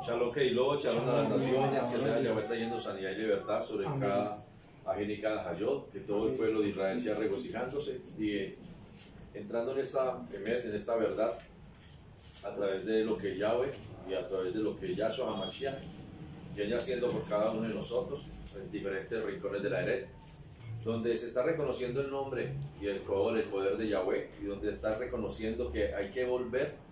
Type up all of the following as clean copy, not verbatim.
Shalom Keilot, shalom a las naciones, que sea Yahweh trayendo sanidad y libertad sobre cada ajén y cada hayot, que todo el pueblo de Israel sea regocijándose y entrando en esta verdad a través de lo que Yahweh y a través de lo que Yahshua HaMashiach viene haciendo por cada uno de nosotros en diferentes rincones de la Eret, donde se está reconociendo el nombre y el poder de Yahweh, y donde está reconociendo que hay que volver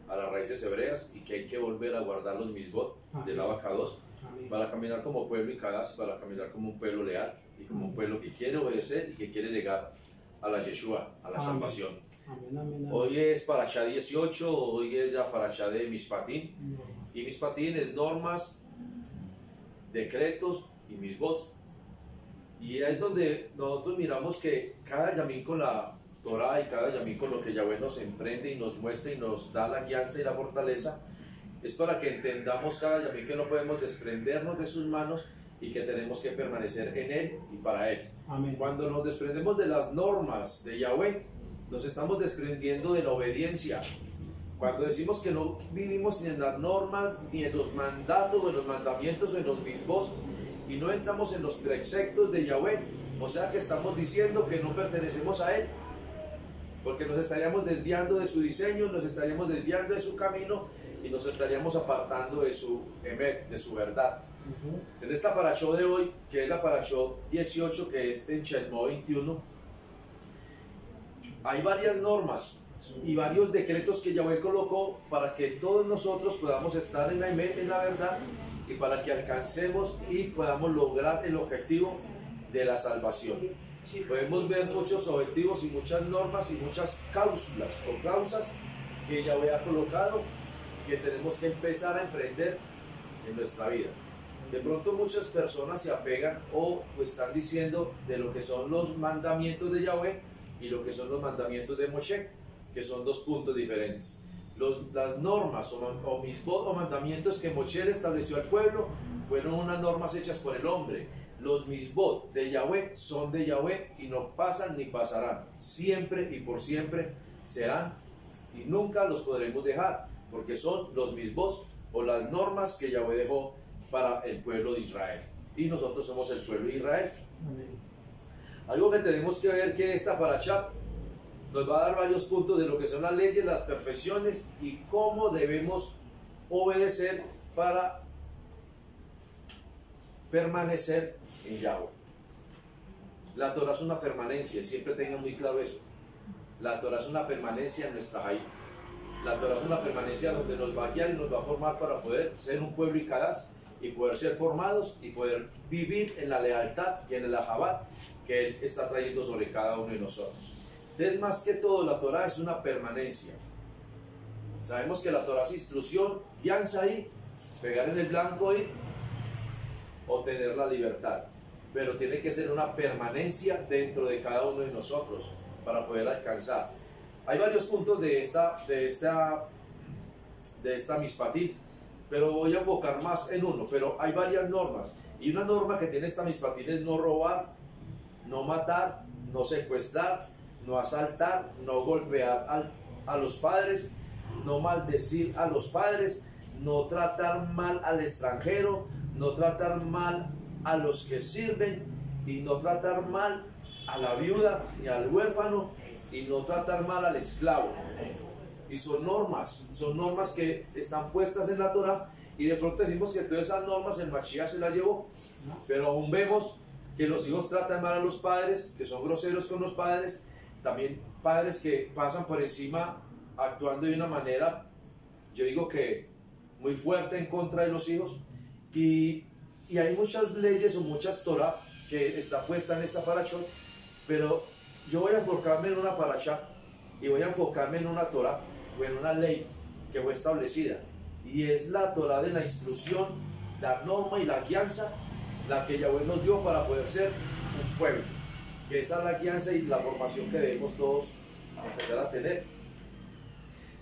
a las raíces hebreas y que hay que volver a guardar los misbot del Abacados para caminar como pueblo y Kadas, para caminar como un pueblo leal y como un pueblo que quiere obedecer y que quiere llegar a la Yeshua, a la salvación. Hoy es Parashá 18, hoy es la Parashá de Mishpatim, y Mishpatim es normas, decretos y misbot, y es donde nosotros miramos que cada yamín con la Torah y cada yamín con lo que Yahweh nos emprende y nos muestra y nos da la guianza y la fortaleza, es para que entendamos cada yamín que no podemos desprendernos de sus manos y que tenemos que permanecer en Él y para Él. Amén. Cuando nos desprendemos de las normas de Yahweh, nos estamos desprendiendo de la obediencia. Cuando decimos que no vivimos ni en las normas, ni en los mandatos, o en los mandamientos, o en los misbos, y no entramos en los preceptos de Yahweh, o sea que estamos diciendo que no pertenecemos a Él, porque nos estaríamos desviando de su diseño, nos estaríamos desviando de su camino y nos estaríamos apartando de su emet, de su verdad. En esta parashá de hoy, que es la parashá 18, que es en Shelmo 21, hay varias normas y varios decretos que Yahweh colocó para que todos nosotros podamos estar en la emet, en la verdad, y para que alcancemos y podamos lograr el objetivo de la salvación. Podemos ver muchos objetivos y muchas normas y muchas cláusulas o causas que Yahweh ha colocado que tenemos que empezar a emprender en nuestra vida. De pronto muchas personas se apegan o están diciendo de lo que son los mandamientos de Yahweh y lo que son los mandamientos de Moshe, que son dos puntos diferentes. Las normas o misbot o mandamientos que Moshe le estableció al pueblo fueron unas normas hechas por el hombre. Los misbot de Yahweh son de Yahweh y no pasan ni pasarán. Siempre y por siempre serán y nunca los podremos dejar, porque son los misbot o las normas que Yahweh dejó para el pueblo de Israel. Y nosotros somos el pueblo de Israel. Algo que tenemos que ver que esta parashá nos va a dar varios puntos de lo que son las leyes, las perfecciones y cómo debemos obedecer para permanecer en Yahweh. La Torah es una permanencia, siempre tengan muy claro eso. La Torah es una permanencia en nuestra Hayim. La Torah es una permanencia donde nos va a guiar y nos va a formar para poder ser un pueblo y Kadas y poder ser formados y poder vivir en la lealtad y en el ahabat que Él está trayendo sobre cada uno de nosotros. Entonces, más que todo, la Torah es una permanencia. Sabemos que la Torah es instrucción, guianza ahí, pegar en el blanco ahí, obtener la libertad, pero tiene que ser una permanencia dentro de cada uno de nosotros para poder alcanzar. Hay varios puntos de esta Mishpatim, pero voy a enfocar más en uno, pero hay varias normas, y una norma que tiene esta Mishpatim es no robar, no matar, no secuestrar, no asaltar, no golpear a los padres, no maldecir a los padres, no tratar mal al extranjero, no tratar mal a los que sirven, y no tratar mal a la viuda ni al huérfano, y no tratar mal al esclavo. Y son normas que están puestas en la Torah, y de pronto decimos que todas esas normas el Mashiach se las llevó, pero aún vemos que los hijos tratan mal a los padres, que son groseros con los padres, también padres que pasan por encima actuando de una manera, yo digo que muy fuerte en contra de los hijos. Y hay muchas leyes o muchas Torah que está puesta en esta parashá, pero yo voy a enfocarme en una parashá y voy a enfocarme en una Torah o en una ley que fue establecida, y es la Torah de la instrucción, la norma y la guianza, la que Yahweh nos dio para poder ser un pueblo, que esa es la guianza y la formación que debemos todos empezar a tener.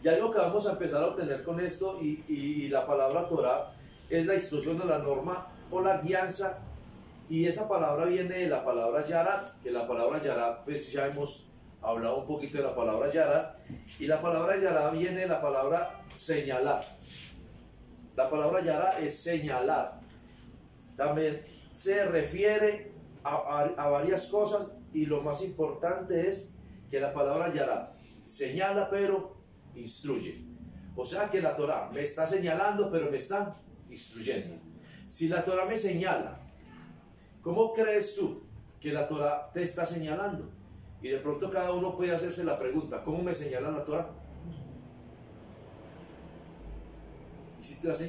Y algo que vamos a empezar a obtener con esto y la palabra Torah es la instrucción de la norma o la guianza, y esa palabra viene de la palabra yarat, que la palabra yarat, pues ya hemos hablado un poquito de la palabra yarat, y la palabra yarat viene de la palabra señalar. La palabra yara es señalar. También se refiere a varias cosas y lo más importante es que la palabra yara señala pero instruye. O sea que la Torah me está señalando pero me está instruyendo. Si la Torah me señala, ¿cómo crees tú que la Torah te está señalando? Y de pronto cada uno puede hacerse la pregunta, ¿cómo me señala la Torah?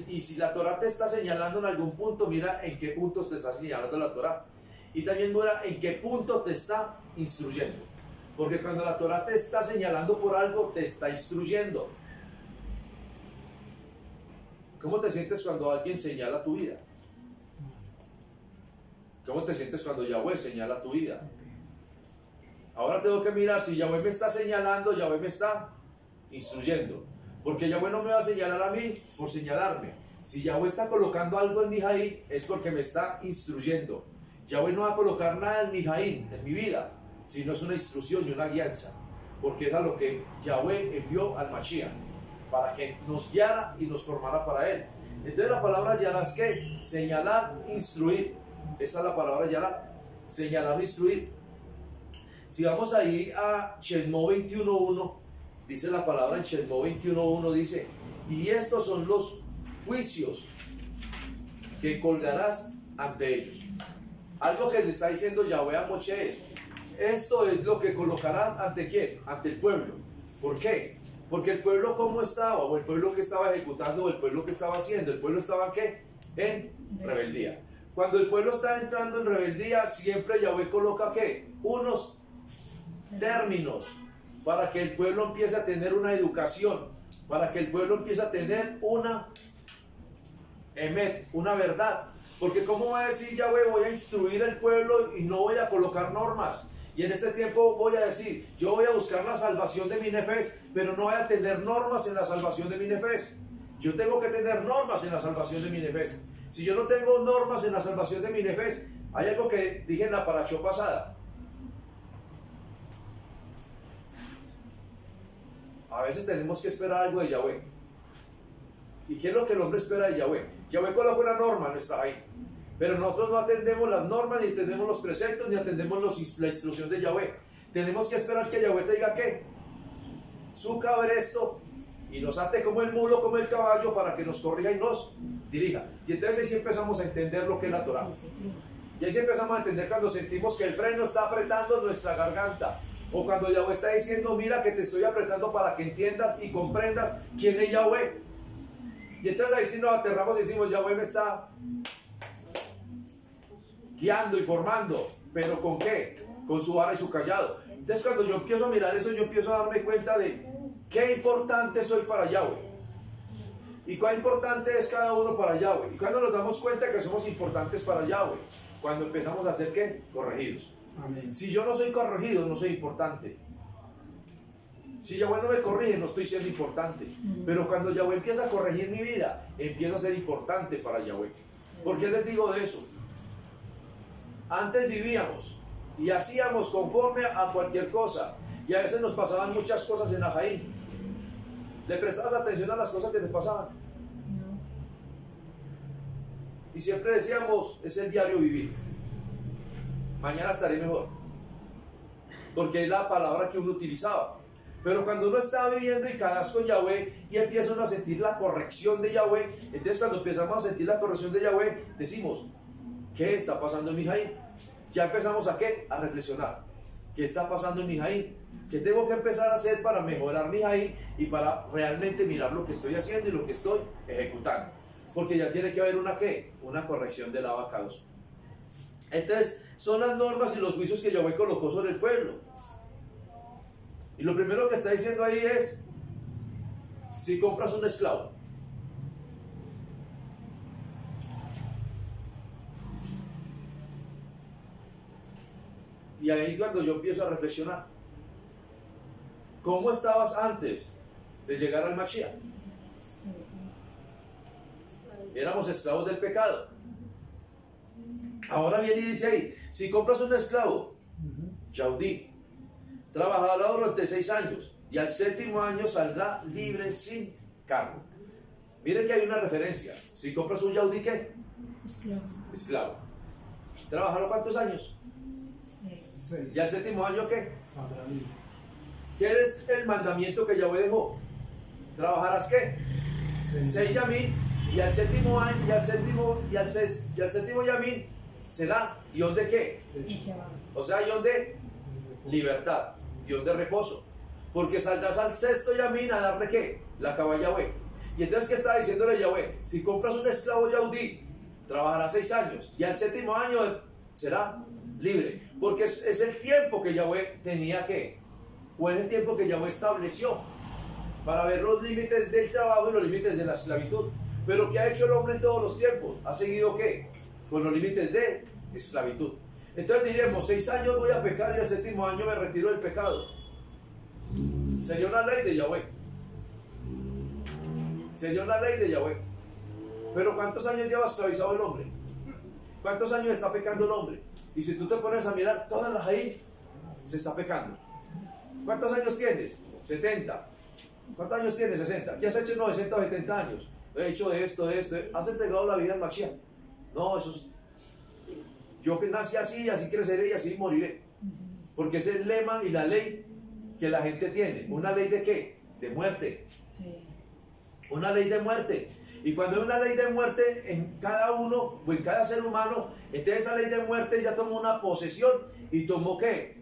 Y si la Torah te está señalando en algún punto, mira en qué puntos te está señalando la Torah. Y también mira en qué punto te está instruyendo. Porque cuando la Torah te está señalando por algo, te está instruyendo. ¿Cómo te sientes cuando alguien señala tu vida? ¿Cómo te sientes cuando Yahweh señala tu vida? Ahora tengo que mirar si Yahweh me está señalando, Yahweh me está instruyendo. Porque Yahweh no me va a señalar a mí por señalarme. Si Yahweh está colocando algo en mi Jaín, es porque me está instruyendo. Yahweh no va a colocar nada en mi Jaín, en mi vida, sino es una instrucción y una guianza. Porque es a lo que Yahweh envió al Mashiach, para que nos guiara y nos formara para él. Entonces la palabra yara es que señalar, instruir. Esa es la palabra yara, señalar, instruir. Si vamos ahí a Shemot 21.1, dice la palabra en Shemot 21.1, dice, y estos son los juicios que colgarás ante ellos. Algo que le está diciendo Yahweh a Moshe es, esto es lo que colocarás ante ¿quién? Ante el pueblo. ¿Por qué? Porque el pueblo ¿cómo estaba? O el pueblo que estaba ejecutando, o el pueblo que estaba haciendo. El pueblo estaba ¿qué? En rebeldía. Cuando el pueblo está entrando en rebeldía, siempre Yahweh coloca ¿qué? Unos términos para que el pueblo empiece a tener una educación, para que el pueblo empiece a tener una emet, una verdad. Porque ¿cómo va a decir Yahweh, voy a instruir al pueblo y no voy a colocar normas? Y en este tiempo voy a decir, yo voy a buscar la salvación de mi nefes, pero no voy a tener normas en la salvación de mi nefes. Yo tengo que tener normas en la salvación de mi nefes. Si yo no tengo normas en la salvación de mi nefes, hay algo que dije en la parashá pasada. A veces tenemos que esperar algo de Yahweh. ¿Y qué es lo que el hombre espera de Yahweh? Yahweh coloca una norma en nuestra vida, pero nosotros no atendemos las normas, ni atendemos los preceptos, ni atendemos la instrucción de Yahweh. Tenemos que esperar que Yahweh te diga ¿qué? Suca a ver esto, y nos ate como el mulo, como el caballo, para que nos corrija y nos dirija. Y entonces ahí sí empezamos a entender lo que es la Torah. Y ahí sí empezamos a entender cuando sentimos que el freno está apretando nuestra garganta. O cuando Yahweh está diciendo, mira que te estoy apretando para que entiendas y comprendas quién es Yahweh. Y entonces ahí sí nos aterramos y decimos, Yahweh me está guiando y formando. ¿Pero con qué? Con su vara y su callado. Entonces cuando yo empiezo a mirar eso, yo empiezo a darme cuenta de qué importante soy para Yahweh. Y cuán importante es cada uno para Yahweh. Y cuando nos damos cuenta que somos importantes para Yahweh, cuando empezamos a ser ¿qué? Corregidos. Amén. Si yo no soy corregido, no soy importante. Si Yahweh no me corrige, no estoy siendo importante. Pero cuando Yahweh empieza a corregir mi vida, empiezo a ser importante para Yahweh. ¿Por qué les digo de eso? Antes vivíamos y hacíamos conforme a cualquier cosa. Y a veces nos pasaban muchas cosas en Ajaín. ¿Le prestabas atención a las cosas que te pasaban? No. Y siempre decíamos, es el diario vivir. Mañana estaré mejor. Porque es la palabra que uno utilizaba. Pero cuando uno está viviendo y cagas con Yahweh y empieza uno a sentir la corrección de Yahweh, entonces cuando empezamos a sentir la corrección de Yahweh, decimos, ¿qué está pasando en mi Jaín? Ya empezamos a ¿qué? A reflexionar. ¿Qué está pasando en mi Jaín? ¿Qué tengo que empezar a hacer para mejorar mi Jaín y para realmente mirar lo que estoy haciendo y lo que estoy ejecutando? Porque ya tiene que haber una ¿qué? Una corrección del abacados. Entonces, son las normas y los juicios que Yahweh colocó sobre el pueblo. Y lo primero que está diciendo ahí es, si compras un esclavo, y ahí cuando yo empiezo a reflexionar, ¿cómo estabas antes de llegar al Mashiach? Éramos esclavos del pecado. Ahora viene y dice ahí, si compras un esclavo, Yaudí, trabajará durante 6 años y al 7.º año saldrá libre sin cargo. Miren que hay una referencia. Si compras un yaudí, ¿qué? Esclavo. Esclavo. ¿Trabajaron cuántos años? 6. ¿Y al séptimo año qué? Saldrá libre. ¿Qué es el mandamiento que Yahweh dejó? ¿Trabajarás qué? 6 yamín, y al séptimo año, y al séptimo yamín será guión de qué? O sea, guión de libertad, guión de reposo. Porque saldrás al sexto yamín a darle qué? La caba a Yahweh. Y entonces, ¿qué está diciéndole Yahweh? Si compras un esclavo yaudí, trabajará 6 años, y al séptimo año será libre. Porque es el tiempo que Yahweh tenía que, o es el tiempo que Yahweh estableció para ver los límites del trabajo y los límites de la esclavitud. Pero ¿qué ha hecho el hombre en todos los tiempos? ¿Ha seguido qué? Con los límites de esclavitud. Entonces diremos, 6 años voy a pecar y al séptimo año me retiro del pecado. Sería una ley de Yahweh. Sería una ley de Yahweh. Pero ¿cuántos años lleva esclavizado el hombre? ¿Cuántos años está pecando el hombre? Y si tú te pones a mirar, todas las ahí se está pecando. ¿Cuántos años tienes? 70. ¿Cuántos años tienes? 60. ¿Qué has hecho en 90 o 70 años? He hecho de esto. ¿Has entregado la vida al Mashiach? No, eso es... Yo que nací así, así creceré y así moriré. Porque es el lema y la ley que la gente tiene. ¿Una ley de qué? De muerte. Una ley de muerte. Y cuando hay una ley de muerte en cada uno o en cada ser humano, entonces esa ley de muerte ya tomó una posesión y tomó ¿qué?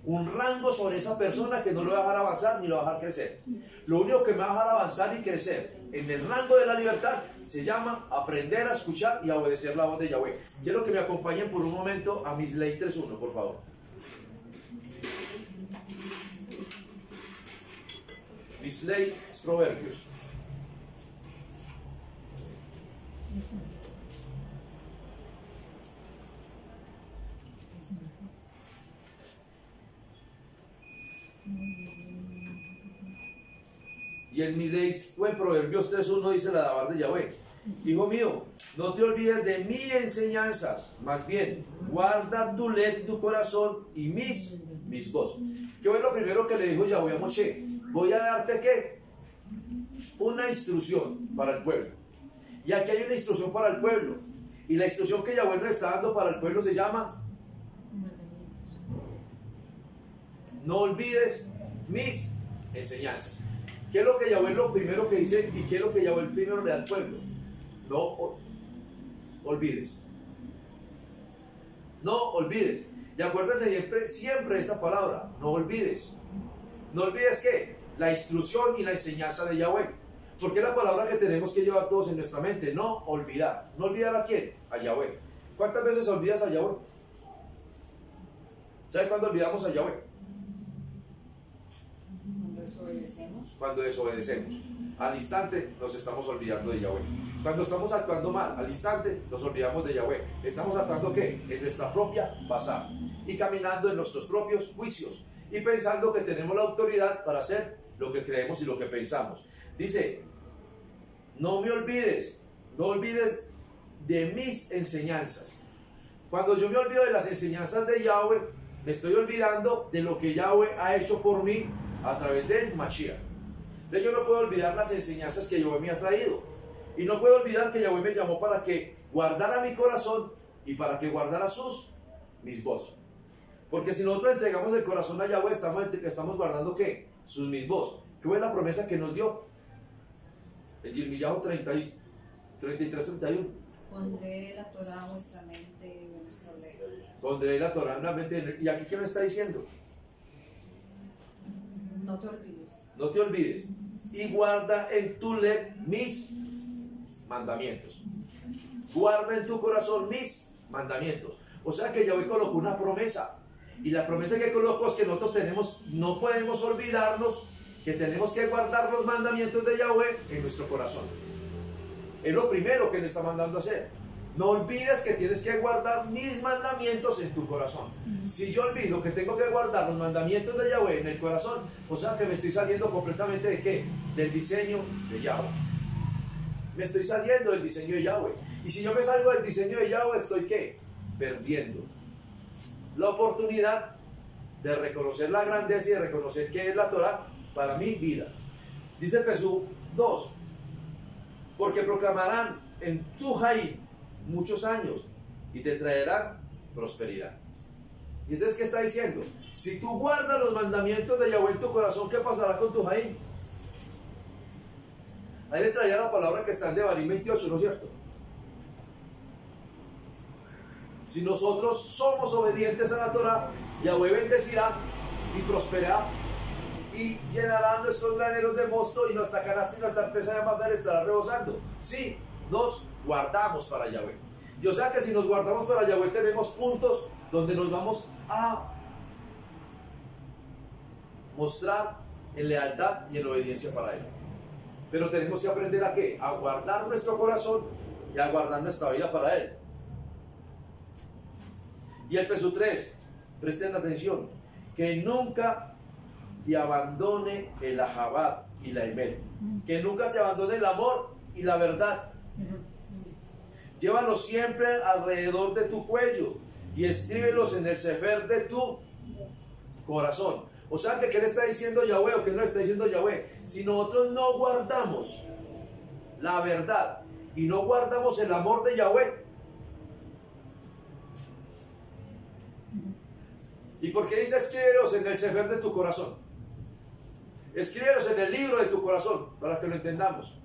Un rango sobre esa persona que no lo va a dejar avanzar ni lo va a dejar crecer. Lo único que me va a dejar avanzar y crecer en el rango de la libertad se llama aprender a escuchar y a obedecer la voz de Yahweh. Quiero que me acompañen por un momento a Misley 3.1, por favor. Misley es Proverbios. Y en Mileis, o en Proverbios 3.1 dice la dabar de Yahweh: hijo mío, no te olvides de mis enseñanzas, más bien guarda tu corazón y mis voz. ¿Qué fue lo primero que le dijo Yahweh a Moshe? Voy a darte ¿qué? Una instrucción para el pueblo. Y aquí hay una instrucción para el pueblo. Y la instrucción que Yahweh nos está dando para el pueblo se llama: no olvides mis enseñanzas. ¿Qué es lo que Yahweh lo primero que dice y qué es lo que Yahweh primero le da al pueblo? No olvides. No olvides. Y acuérdense siempre de esa palabra: no olvides. No olvides ¿qué? La instrucción y la enseñanza de Yahweh. Porque es la palabra que tenemos que llevar todos en nuestra mente. No olvidar. ¿No olvidar a quién? A Yahweh. ¿Cuántas veces olvidas a Yahweh? ¿Sabe cuándo olvidamos a Yahweh? Cuando desobedecemos. Al instante nos estamos olvidando de Yahweh. Cuando estamos actuando mal, al instante nos olvidamos de Yahweh. Estamos actuando ¿qué? En nuestra propia pasada. Y caminando en nuestros propios juicios. Y pensando que tenemos la autoridad para hacer lo que creemos y lo que pensamos. Dice: no me olvides, no olvides de mis enseñanzas. Cuando yo me olvido de las enseñanzas de Yahweh, me estoy olvidando de lo que Yahweh ha hecho por mí a través del Mashiach. Entonces yo no puedo olvidar las enseñanzas que Yahweh me ha traído. Y no puedo olvidar que Yahweh me llamó para que guardara mi corazón y para que guardara mis voz. Porque si nosotros entregamos el corazón a Yahweh, estamos guardando ¿qué? Sus misvos. ¿Qué fue la promesa que nos dio? En Yirmiyahu 33-31. Pondré la Torah a vuestra mente y en nuestra ley. Pondré la Torah en la mente. ¿Y aquí qué me está diciendo? No te olvides. No te olvides. Y guarda en tu mis mandamientos. Guarda en tu corazón mis mandamientos. O sea que Yahweh colocó una promesa. Y la promesa que colocó es que nosotros no podemos olvidarnos que tenemos que guardar los mandamientos de Yahweh en nuestro corazón. Es lo primero que le está mandando a hacer. No olvides que tienes que guardar mis mandamientos en tu corazón. Si yo olvido que tengo que guardar los mandamientos de Yahweh en el corazón, o sea que me estoy saliendo completamente ¿de qué? Del diseño de Yahweh. Me estoy saliendo del diseño de Yahweh. Y si yo me salgo del diseño de Yahweh, ¿estoy qué? Perdiendo la oportunidad de reconocer la grandeza y de reconocer qué es la Torah para mi vida. Dice Pesú 2. porque proclamarán en tu Jaim muchos años y te traerán prosperidad. Y entonces, ¿qué está diciendo? Si tú guardas los mandamientos de Yahweh en tu corazón, ¿qué pasará con tu Jaim? Ahí le traía la palabra que está en Devarim 28, ¿no es cierto? Si nosotros somos obedientes a la Torah, Yahweh bendecirá y prosperará y llenará nuestros graneros de mosto y nuestra canasta y nuestra artesa de amasar estará rebosando. Sí, nos guardamos para Yahweh. Y o sea que si nos guardamos para Yahweh tenemos puntos donde nos vamos a mostrar en lealtad y en obediencia para Él. Pero tenemos que aprender a ¿qué? A guardar nuestro corazón y a guardar nuestra vida para Él. Y el verso 3, presten atención, que nunca te abandone el ahabat y la emet, que nunca te abandone el amor y la verdad. Llévalos siempre alrededor de tu cuello y escríbelos en el sefer de tu corazón. O sea que ¿qué le está diciendo Yahweh o qué no le está diciendo Yahweh? Si nosotros no guardamos la verdad y no guardamos el amor de Yahweh, ¿y por qué dice escríbelos en el sefer de tu corazón? Escríbelos en el libro de tu corazón, para que lo entendamos.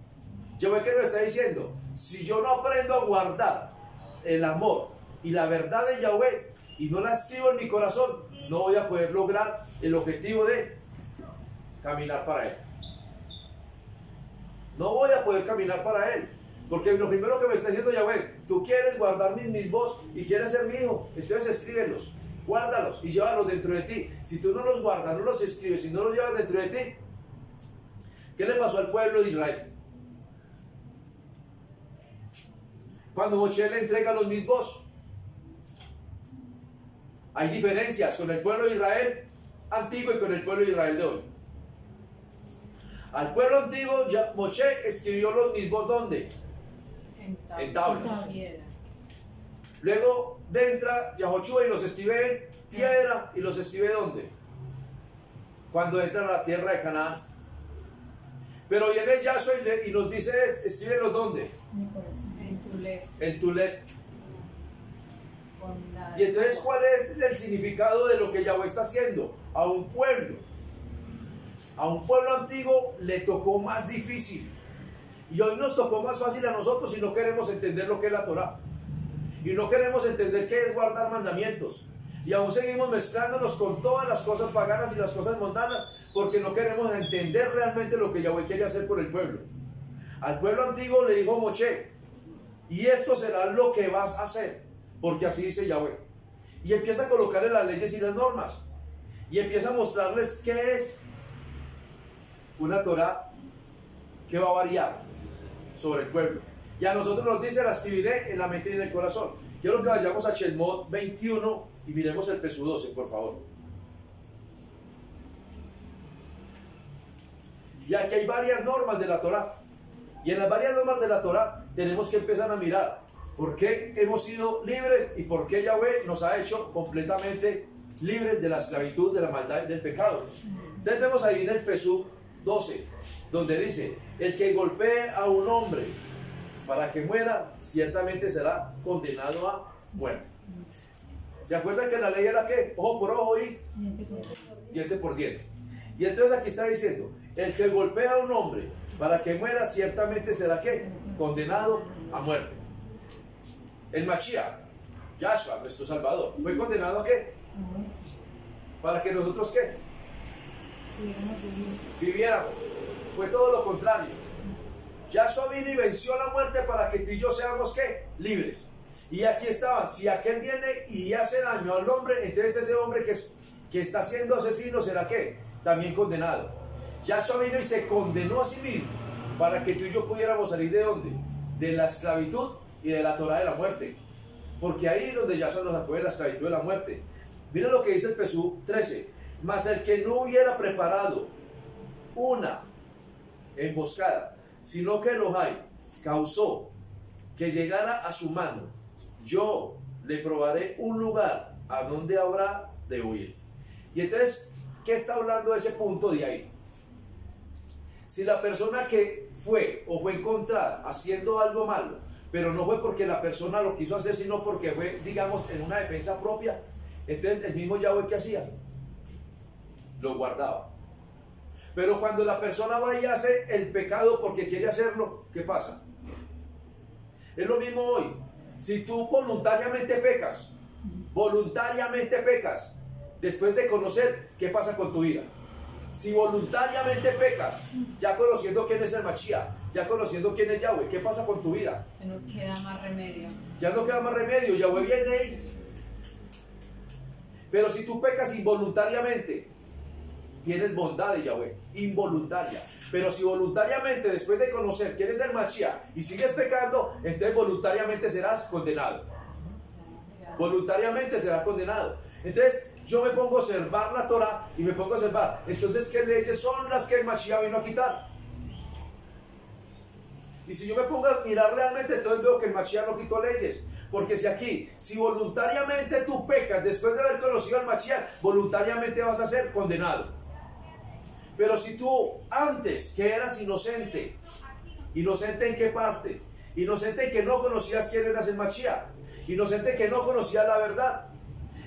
Yahweh, ¿qué nos está diciendo? Si yo no aprendo a guardar el amor y la verdad de Yahweh y no la escribo en mi corazón, no voy a poder lograr el objetivo de caminar para Él. No voy a poder caminar para Él. Porque lo primero que me está diciendo Yahweh, tú quieres guardar mis voz y quieres ser mi hijo, entonces escríbelos. Guárdalos y llévalos dentro de ti. Si tú no los guardas, no los escribes, si no los llevas dentro de ti, ¿qué le pasó al pueblo de Israel? Cuando Moshe le entrega los mismos, hay diferencias con el pueblo de Israel antiguo y con el pueblo de Israel de hoy. Al pueblo antiguo, Moshe escribió los mismos ¿dónde? En tablas. Luego entra Yahoshua y los escribe en piedra y los escribe ¿dónde? Cuando entran a la tierra de Canaán. Pero viene Yahshua y nos dice escríbelos ¿dónde? En Tulet. Y entonces, ¿cuál es el significado de lo que Yahweh está haciendo? A un pueblo antiguo le tocó más difícil. Y hoy nos tocó más fácil a nosotros si no queremos entender lo que es la Torah. Y no queremos entender qué es guardar mandamientos. Y aún seguimos mezclándonos con todas las cosas paganas y las cosas mundanas porque no queremos entender realmente lo que Yahweh quiere hacer por el pueblo. Al pueblo antiguo le dijo Moshe, y esto será lo que vas a hacer, porque así dice Yahweh. Y empieza a colocarle las leyes y las normas. Y empieza a mostrarles qué es una Torah que va a variar sobre el pueblo. Y a nosotros nos dice, la escribiré en la mente y en el corazón. Quiero que vayamos a Shemot 21 y miremos el verso 12, por favor. Y aquí hay varias normas de la Torah. Y en las varias normas de la Torah tenemos que empezar a mirar por qué hemos sido libres y por qué Yahweh nos ha hecho completamente libres de la esclavitud, de la maldad y del pecado. Entonces vemos ahí en el verso 12, donde dice, el que golpee a un hombre para que muera, ciertamente será condenado a muerte. ¿Se acuerdan que la ley era qué? Ojo por ojo y diente por diente. Y entonces aquí está diciendo, el que golpea a un hombre para que muera, ciertamente será ¿qué? Condenado a muerte. El Mashiach, Yahshua, nuestro Salvador, ¿fue condenado a qué? Para que nosotros ¿qué? Viviéramos. Fue todo lo contrario. Yahshua vino y venció la muerte para que tú y yo seamos ¿qué? Libres. Y aquí estaban, si aquel viene y hace daño al hombre, entonces ese hombre que está siendo asesino será ¿qué? También condenado. Yahshua vino y se condenó a sí mismo para que tú y yo pudiéramos salir ¿de dónde? De la esclavitud y de la Torah de la muerte. Porque ahí es donde Yahshua nos sacó de la esclavitud de la muerte. Miren lo que dice el verso 13. Mas el que no hubiera preparado una emboscada, sino que Elohai causó que llegara a su mano, yo le probaré un lugar a donde habrá de huir. Y entonces, ¿qué está hablando de ese punto de ahí? Si la persona que fue o fue encontrada haciendo algo malo, pero no fue porque la persona lo quiso hacer, sino porque fue, digamos, en una defensa propia, entonces el mismo Yahweh, ¿qué hacía? Lo guardaba. Pero cuando la persona va y hace el pecado porque quiere hacerlo, ¿qué pasa? Es lo mismo hoy. Si tú voluntariamente pecas, después de conocer, ¿qué pasa con tu vida? Si voluntariamente pecas, ya conociendo quién es el Mashiach, ya conociendo quién es Yahweh, ¿qué pasa con tu vida? Que no queda más remedio. Ya no queda más remedio, Yahweh viene ahí. Pero si tú pecas involuntariamente, tienes bondad de Yahweh, involuntaria. Pero si voluntariamente, después de conocer quién es el Mashiach y sigues pecando, entonces voluntariamente serás condenado. Voluntariamente serás condenado. Entonces yo me pongo a observar la Torah y me pongo a observar, entonces ¿qué leyes son las que el Mashiach vino a quitar? Y si yo me pongo a mirar realmente, entonces veo que el Mashiach no quitó leyes. Porque si voluntariamente tú pecas después de haber conocido al Mashiach, voluntariamente vas a ser condenado. Pero si tú antes, que eras inocente, ¿inocente en qué parte? Inocente en que no conocías quién eras el Mashiach, inocente en que no conocías la verdad.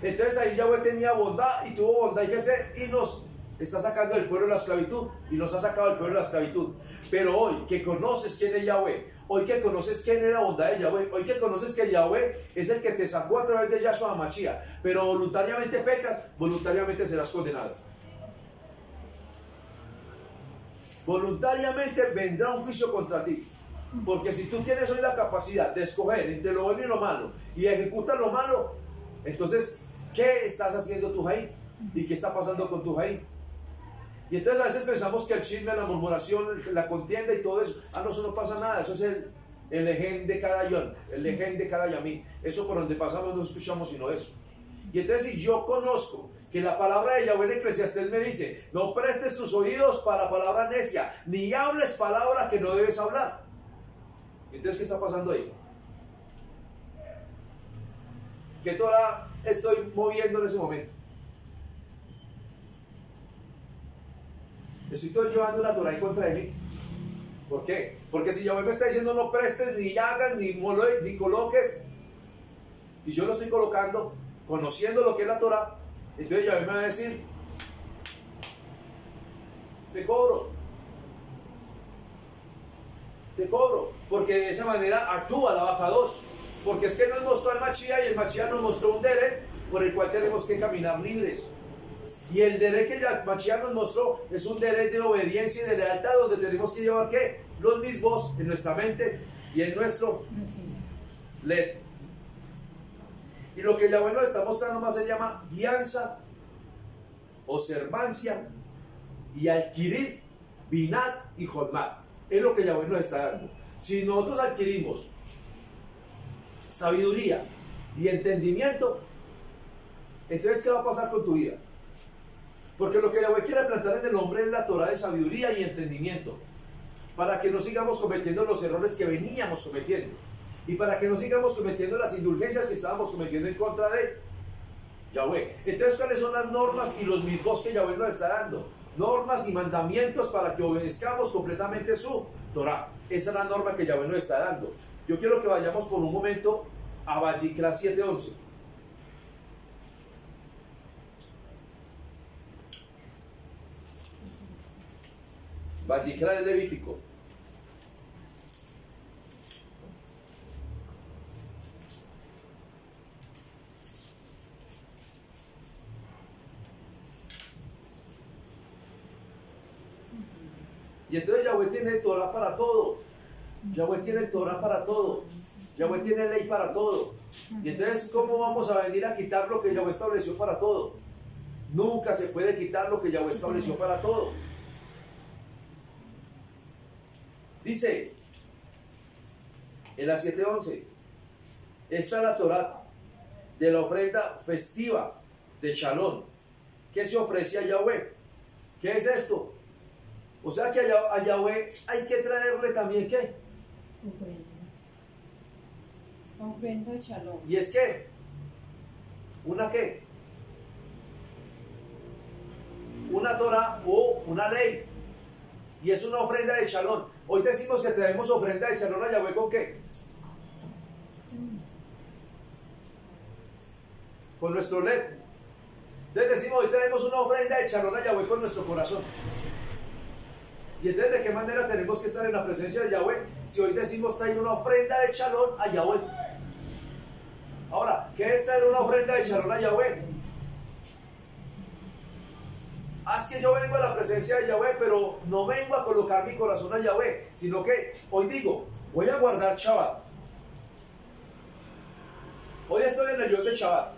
Entonces ahí Yahweh tenía bondad y tuvo bondad y nos está sacando del pueblo de la esclavitud y nos ha sacado del pueblo de la esclavitud. Pero hoy que conoces quién es Yahweh, hoy que conoces quién es la bondad de Yahweh, hoy que conoces que Yahweh es el que te sacó a través de Yahshua HaMashiach, pero voluntariamente pecas, voluntariamente serás condenado. Voluntariamente vendrá un juicio contra ti. Porque si tú tienes hoy la capacidad de escoger entre lo bueno y lo malo y ejecutas lo malo, entonces, ¿qué estás haciendo tú ahí? ¿Y qué está pasando con tu ahí? Y entonces a veces pensamos que el chisme, la murmuración, la contienda y todo eso, no, eso no pasa nada, eso es el ején de cada yon, el ején de cada yamí. Eso por donde pasamos no escuchamos sino eso. Y entonces si yo conozco que la palabra de Yahweh en Eclesiastés me dice, no prestes tus oídos para palabra necia, ni hables palabra que no debes hablar. Entonces, ¿qué está pasando ahí? ¿Qué Torah estoy moviendo en ese momento? Estoy llevando la Torah en contra de mí. ¿Por qué? Porque si Yahweh me está diciendo no prestes, ni hagas, ni coloques, y yo lo estoy colocando, conociendo lo que es la Torah, entonces Yahweh me va a decir, te cobro, porque de esa manera actúa la vaca 2, porque es que nos mostró al Mashiach y el Mashiach nos mostró un derech por el cual tenemos que caminar libres. Y el derech que el Mashiach nos mostró es un derech de obediencia y de lealtad, donde tenemos que llevar ¿qué? Los mismos en nuestra mente y en nuestro led. Y lo que Yahweh nos está mostrando más se llama guianza, observancia y adquirir binat y jodmat. Es lo que Yahweh nos está dando. Si nosotros adquirimos sabiduría y entendimiento, entonces ¿qué va a pasar con tu vida? Porque lo que Yahweh quiere plantar en el hombre es la Torah de sabiduría y entendimiento, para que no sigamos cometiendo los errores que veníamos cometiendo y para que no sigamos cometiendo las indulgencias que estábamos cometiendo en contra de Yahweh. Entonces, ¿cuáles son las normas y los mismos que Yahweh nos está dando? Normas y mandamientos para que obedezcamos completamente su Torah. Esa es la norma que Yahweh nos está dando. Yo quiero que vayamos por un momento a Vayikra 7:11. Vayikra es Levítico. Y entonces Yahweh tiene Torah para todo. Yahweh tiene Torah para todo. Yahweh tiene ley para todo. Y entonces, ¿cómo vamos a venir a quitar lo que Yahweh estableció para todo? Nunca se puede quitar lo que Yahweh estableció para todo. Dice en la 7:11, esta es la Torah de la ofrenda festiva de Shalom, que se ofrece a Yahweh. ¿Qué es esto? O sea que a Yahweh hay que traerle también ¿qué? Ofrenda de Shalom. ¿Y es qué? ¿Una qué? Una Torah o una ley. Y es una ofrenda de Shalom. Hoy decimos que traemos ofrenda de Shalom a Yahweh, ¿con qué? Con nuestro LED. Entonces decimos, hoy traemos una ofrenda de Shalom a Yahweh con nuestro corazón. Y entonces, ¿de qué manera tenemos que estar en la presencia de Yahweh? Si hoy decimos traer una ofrenda de Shalom a Yahweh. Ahora, ¿qué es traer una ofrenda de Shalom a Yahweh? Es que yo vengo a la presencia de Yahweh, pero no vengo a colocar mi corazón a Yahweh, sino que hoy digo, voy a guardar Shabbat. Hoy estoy en el Yom de Shabbat.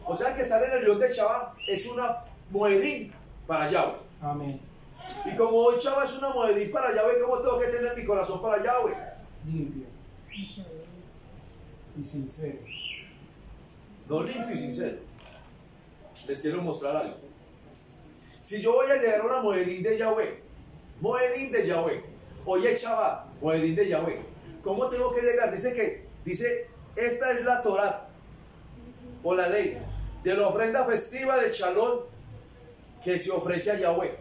O sea que estar en el Yom de Shabbat es una moedín para Yahweh. Amén. Y como hoy Shabbat es una moedín para Yahweh, ¿cómo tengo que tener mi corazón para Yahweh? Limpio y sincero. No limpio y sincero. Les quiero mostrar algo. Si yo voy a llegar a una moedín de Yahweh, hoy es Shabbat, moedín de Yahweh, ¿cómo tengo que llegar? Dice, esta es la Torá, o la ley, de la ofrenda festiva de Shalom que se ofrece a Yahweh.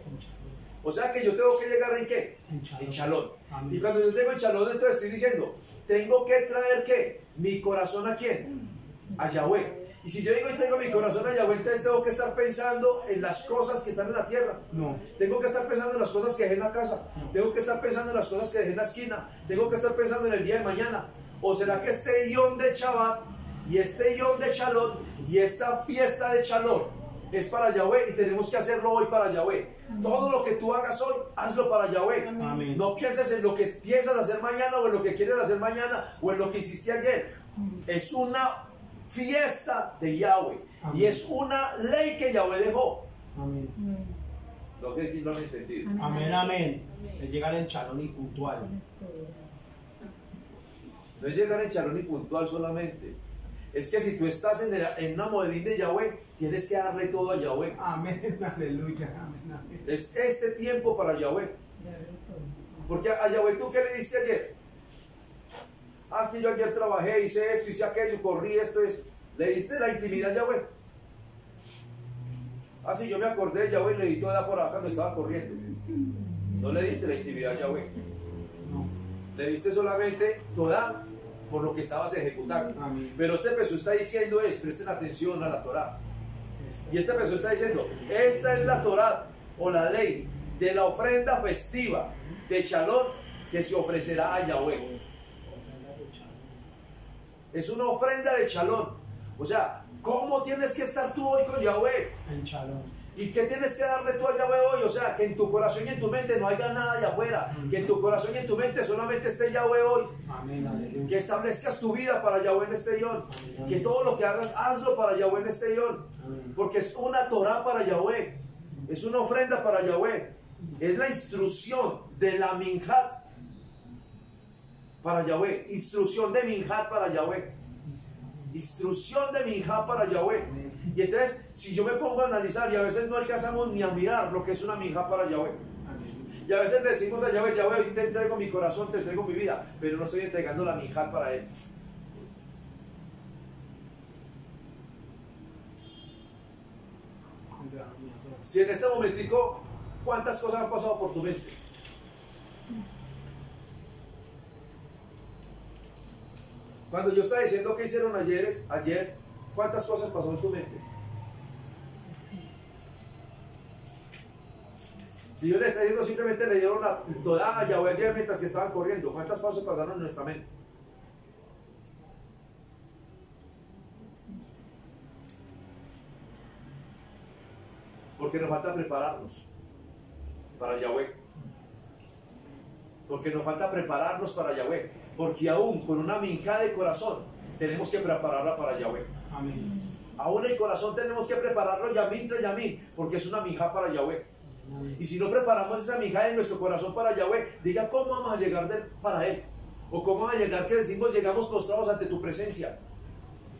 O sea que yo tengo que llegar ¿en qué? En Shalom. Y cuando yo tengo en Shalom, entonces estoy diciendo, tengo que traer ¿qué? Mi corazón ¿a quién? A Yahweh. Y si yo digo y traigo mi corazón a Yahweh, entonces tengo que estar pensando en las cosas que están en la tierra. No. Tengo que estar pensando en las cosas que dejé en la casa. Tengo que estar pensando en las cosas que dejé en la esquina. Tengo que estar pensando en el día de mañana. ¿O será que este Yom de Shabbat y este Yom de Shalom y esta fiesta de Shalom es para Yahweh y tenemos que hacerlo hoy para Yahweh? Todo lo que tú hagas hoy, hazlo para Yahweh. Amén. No pienses en lo que piensas hacer mañana o en lo que quieres hacer mañana o en lo que hiciste ayer. Es una fiesta de Yahweh. Amén. Y es una ley que Yahweh dejó. Amén. Lo que aquí no han entendido. Amén, amén. Es llegar en Shalom y puntual. No es llegar en Shalom y puntual solamente. Es que si tú estás en una moedín de Yahweh, tienes que darle todo a Yahweh. Amén, aleluya. Amén, amén. Es este tiempo para Yahweh. Porque a Yahweh, ¿tú qué le diste ayer? Si yo ayer trabajé, hice esto, hice aquello, corrí esto, eso. ¿Le diste la intimidad a Yahweh? Si yo me acordé de Yahweh y le di toda por acá cuando estaba corriendo. No le diste la intimidad a Yahweh. No. Le diste solamente toda por lo que estabas ejecutando. Amén. Pero este peso está diciendo presten atención a la Torá. Y este peso está diciendo, esta es la Torá o la ley de la ofrenda festiva de Shalom que se ofrecerá a Yahweh. Es una ofrenda de Shalom. O sea, ¿cómo tienes que estar tú hoy con Yahweh? En Shalom. ¿Y qué tienes que darle tú a Yahweh hoy? O sea, que en tu corazón y en tu mente no haya nada de afuera. Que en tu corazón y en tu mente solamente esté Yahweh hoy. Amén, aleluya. Que establezcas tu vida para Yahweh en este Yom. Que todo lo que hagas, hazlo para Yahweh en este Yom. Porque es una Torah para Yahweh. Es una ofrenda para Yahweh. Es la instrucción de la Minjat para Yahweh. Instrucción de Minjat para Yahweh. Instrucción de Minjat para Yahweh. Y entonces, si yo me pongo a analizar, y a veces no alcanzamos ni a mirar lo que es una Minjat para Yahweh. Y a veces decimos a Yahweh, Yahweh, hoy te entrego mi corazón, te entrego mi vida, pero no estoy entregando la Minjat para Él. Si en este momentico, ¿cuántas cosas han pasado por tu mente? Cuando yo estaba diciendo que hicieron ayer, ¿cuántas cosas pasaron en tu mente? Si yo le estaba diciendo simplemente le dieron toda a Yahweh ayer mientras que estaban corriendo, ¿cuántas cosas pasaron en nuestra mente? Porque nos falta prepararnos para Yahweh. Porque nos falta prepararnos para Yahweh. Porque aún con una minjá de corazón tenemos que prepararla para Yahweh. Amén. Aún el corazón tenemos que prepararlo yamín tras yamín, porque es una minjá para Yahweh. Y si no preparamos esa minjá en nuestro corazón para Yahweh, diga cómo vamos a llegar para Él. O cómo vamos a llegar que decimos llegamos postrados ante tu presencia.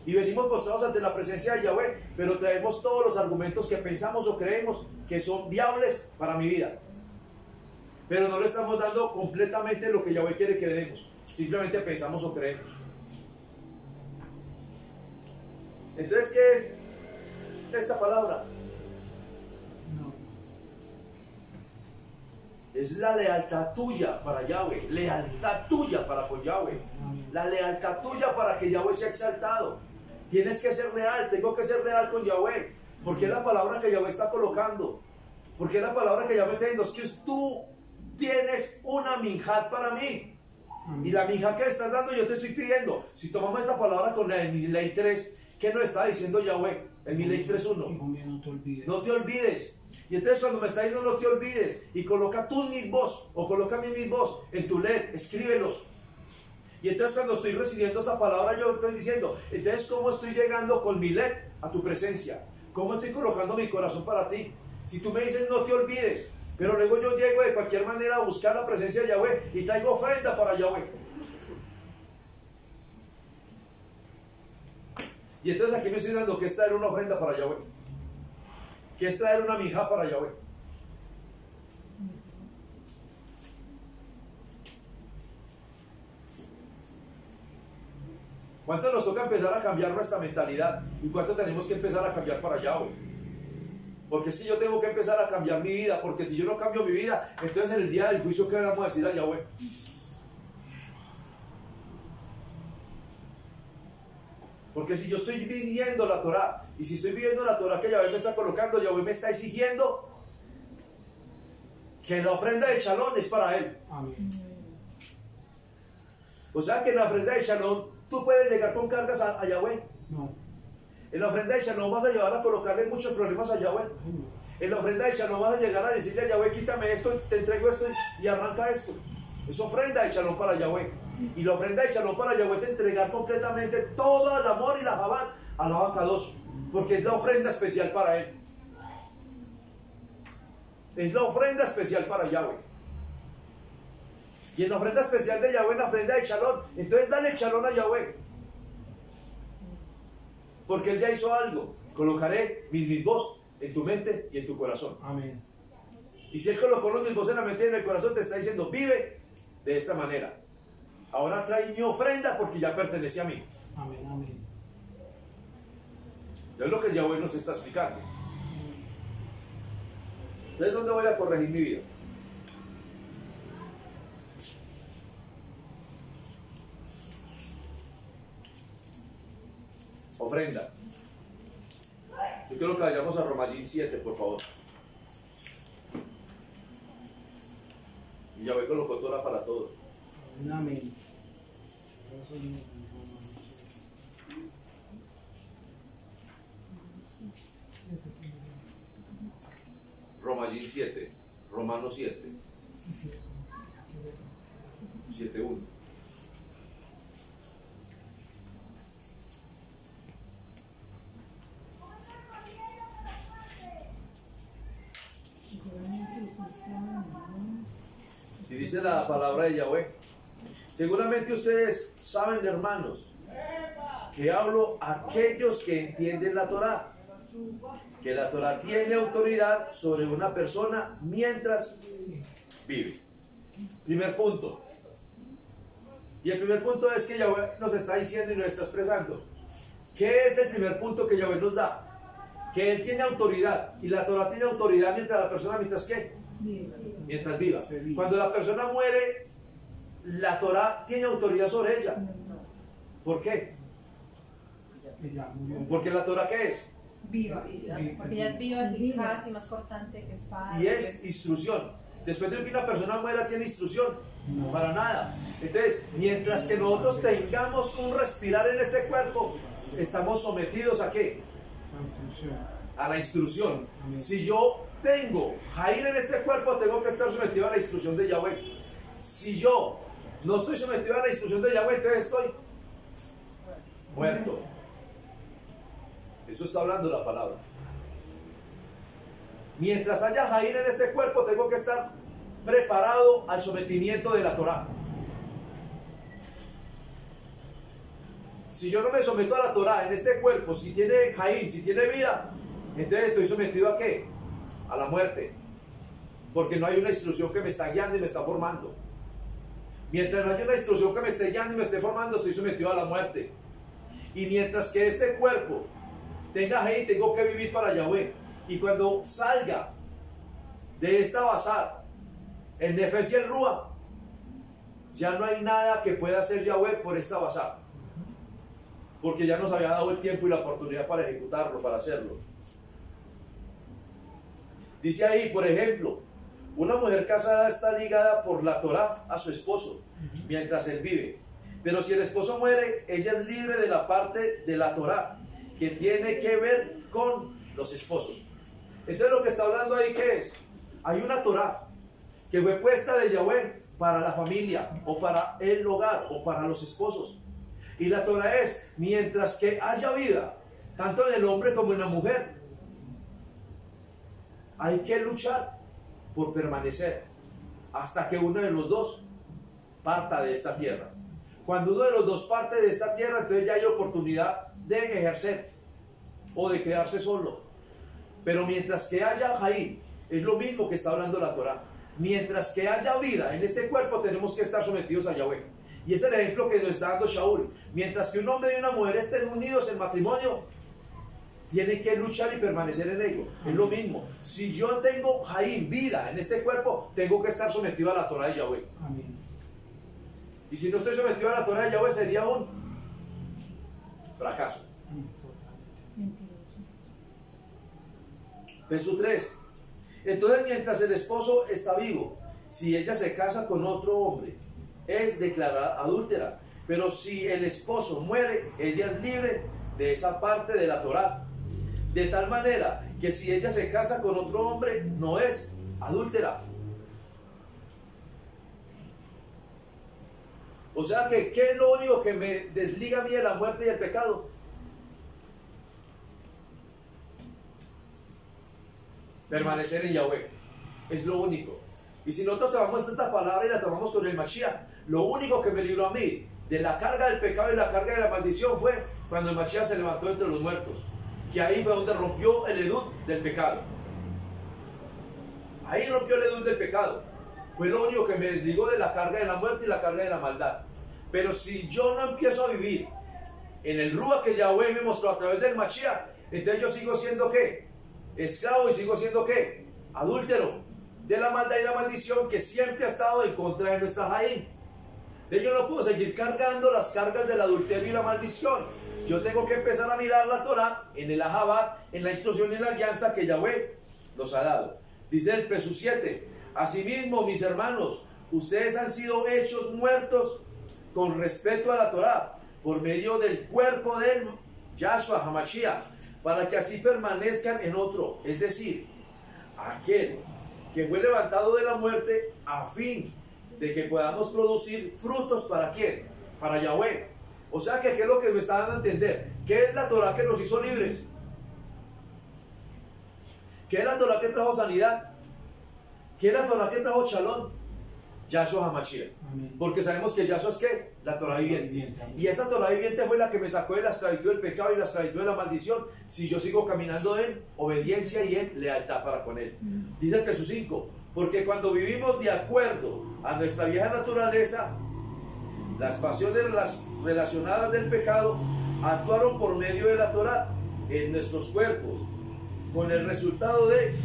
Y venimos postrados ante la presencia de Yahweh, pero traemos todos los argumentos que pensamos o creemos que son viables para mi vida. Pero no le estamos dando completamente lo que Yahweh quiere que le demos. Simplemente pensamos o creemos. Entonces, ¿qué es esta palabra? Es la lealtad tuya para Yahweh, lealtad tuya para con Yahweh, la lealtad tuya para que Yahweh sea exaltado. Tienes que ser leal, tengo que ser leal con Yahweh, porque es la palabra que Yahweh está colocando, porque es la palabra que Yahweh está diciendo, es que tú tienes una minjat para mí, y la minjat que estás dando yo te estoy pidiendo. Si tomamos esta palabra con la de Misley 3, ¿qué nos está diciendo Yahweh? En Misley 3.1, Hijo mío, no te olvides. no te olvides. Y entonces cuando me está diciendo no te olvides, y coloca tú mis voz, o coloca mis voz en tu LED, escríbelos. Y entonces cuando estoy recibiendo esta palabra yo estoy diciendo, entonces ¿cómo estoy llegando con mi LED a tu presencia? ¿Cómo estoy colocando mi corazón para ti? Si tú me dices no te olvides, pero luego yo llego de cualquier manera a buscar la presencia de Yahweh y traigo ofrenda para Yahweh. Y entonces aquí me estoy dando que es traer una ofrenda para Yahweh, que es traer una minja para Yahweh. ¿Cuánto nos toca empezar a cambiar nuestra mentalidad? ¿Y cuánto tenemos que empezar a cambiar para Yahweh? Porque si yo tengo que empezar a cambiar mi vida, porque si yo no cambio mi vida, entonces en el día del juicio, ¿qué vamos a decir a Yahweh? Porque si yo estoy viviendo la Torah, y si estoy viviendo la Torah que Yahweh me está colocando, Yahweh me está exigiendo que la ofrenda de Shalom es para Él. Amén. O sea que en la ofrenda de Shalom tú puedes llegar con cargas a Yahweh. No. En la ofrenda de Shalom vas a llevar a colocarle muchos problemas a Yahweh. En la ofrenda de Shalom vas a llegar a decirle a Yahweh, quítame esto, te entrego esto y arranca esto. Es ofrenda de Shalom para Yahweh. Y la ofrenda de Shalom para Yahweh es entregar completamente todo el amor y la Jabat a la Abacados, porque es la ofrenda especial para Él. Es la ofrenda especial para Yahweh. Y en la ofrenda especial de Yahweh, en la ofrenda de Shalom, entonces dale el Shalom a Yahweh. Porque Él ya hizo algo. Colocaré mis voz en tu mente y en tu corazón. Amén. Y si Él colocó los mismos en la mente y en el corazón, te está diciendo, vive de esta manera. Ahora trae mi ofrenda porque ya pertenece a mí. Amén, amén. Ya es lo que Yahweh nos está explicando. Entonces, ¿dónde voy a corregir mi vida? Ofrenda. Yo quiero que vayamos a Romanín 7, por favor. Y Yahweh colocó Torah para todo. Amén, amén. Romanín 7, Romanos 7, 7:1. Si dice la palabra de Yahweh, seguramente ustedes saben, hermanos, que hablo a aquellos que entienden la Torah, que la Torah tiene autoridad sobre una persona mientras vive. Primer punto. Y el primer punto es que Yahweh nos está diciendo y nos está expresando. ¿Qué es el primer punto que Yahweh nos da? Que Él tiene autoridad, y la Torah tiene autoridad mientras la persona, ¿mientras qué? Mientras viva. Cuando la persona muere, la Torah tiene autoridad sobre ella. ¿Por qué? Porque la Torah, ¿qué es? Viva, porque ella es viva, eficaz y más cortante que espada. Y es instrucción. Después de que una persona muera, tiene instrucción. No. Para nada. Entonces, mientras que nosotros tengamos un respirar en este cuerpo, estamos sometidos ¿a qué? A la instrucción. Amén. Si yo tengo Jair en este cuerpo, tengo que estar sometido a la instrucción de Yahweh. Si yo no estoy sometido a la instrucción de Yahweh, entonces estoy muerto. Eso está hablando la palabra. Mientras haya Jair en este cuerpo, tengo que estar preparado al sometimiento de la Torah. Si yo no me someto a la Torah en este cuerpo, si tiene Jair, si tiene vida, entonces estoy sometido ¿a qué? A la muerte. Porque no hay una instrucción que me está guiando y me está formando. Mientras no haya una instrucción que me esté guiando y me esté formando, estoy sometido a la muerte. Y mientras que este cuerpo tenga Jair, tengo que vivir para Yahweh. Y cuando salga de esta bazar, En Nefes y el Rúa, ya no hay nada que pueda hacer Yahweh por esta basá, porque ya nos había dado el tiempo y la oportunidad para ejecutarlo, para hacerlo. Dice ahí, por ejemplo, una mujer casada está ligada por la Torá a su esposo mientras él vive, pero si el esposo muere, ella es libre de la parte de la Torá que tiene que ver con los esposos. Entonces lo que está hablando ahí, ¿qué es? Hay una Torá que fue puesta de Yahweh para la familia, o para el hogar, o para los esposos. Y la Torá es, mientras que haya vida, tanto en el hombre como en la mujer, hay que luchar por permanecer hasta que uno de los dos parta de esta tierra. Cuando uno de los dos parte de esta tierra, entonces ya hay oportunidad de ejercer o de quedarse solo. Pero mientras que haya Jaí, es lo mismo que está hablando la Torá. Mientras que haya vida en este cuerpo, tenemos que estar sometidos a Yahweh. Y es el ejemplo que nos está dando Shaul. Mientras que un hombre y una mujer estén unidos en matrimonio, tienen que luchar y permanecer en ello. Es lo mismo. Si yo tengo Jaí, vida en este cuerpo, tengo que estar sometido a la Torá de Yahweh. Amén. Y si no estoy sometido a la Torá de Yahweh, sería un fracaso. Verso 3. Entonces, mientras el esposo está vivo, si ella se casa con otro hombre, es declarada adúltera. Pero si el esposo muere, ella es libre de esa parte de la Torá. De tal manera que si ella se casa con otro hombre, no es adúltera. O sea que, ¿qué es lo único que me desliga a mí de la muerte y el pecado? Permanecer en Yahweh. Es lo único. Y si nosotros tomamos esta palabra y la tomamos con el Mashiach, lo único que me libró a mí de la carga del pecado y la carga de la maldición fue cuando el Mashiach se levantó entre los muertos. Que ahí fue donde rompió el edut del pecado. Ahí rompió el edut del pecado. Fue lo único que me desligó de la carga de la muerte y la carga de la maldad. Pero si yo no empiezo a vivir en el Rúa que Yahweh me mostró a través del Mashiach, entonces yo sigo siendo ¿qué? Esclavo, y sigo siendo ¿qué? Adúltero de la maldad y la maldición que siempre ha estado en contra de nuestra Jaín. Yo no puedo seguir cargando las cargas del adulterio y la maldición. Yo tengo que empezar a mirar la Torá en el Ahabá, en la instrucción y en la alianza que Yahweh nos ha dado. Dice el verso 7. Asimismo, mis hermanos, ustedes han sido hechos muertos con respeto a la Torá por medio del cuerpo del Yahshua Hamashiach, para que así permanezcan en otro, es decir, aquel que fue levantado de la muerte, a fin de que podamos producir frutos. ¿Para quién? Para Yahweh. O sea que, ¿qué es lo que me está dando a entender? ¿Qué es la Torá que nos hizo libres? ¿Qué es la Torá que trajo sanidad? ¿Qué es la Torá que trajo Shalom? Yahshua Hamashiach. Porque sabemos que Yahshua es ¿qué? La Torá viviente. Y esa Torá viviente fue la que me sacó de la esclavitud del pecado y la esclavitud de la maldición, si yo sigo caminando en obediencia y en lealtad para con Él. Dice el verso 5. Porque cuando vivimos de acuerdo a nuestra vieja naturaleza, las pasiones relacionadas del pecado actuaron por medio de la Torá en nuestros cuerpos, con el resultado de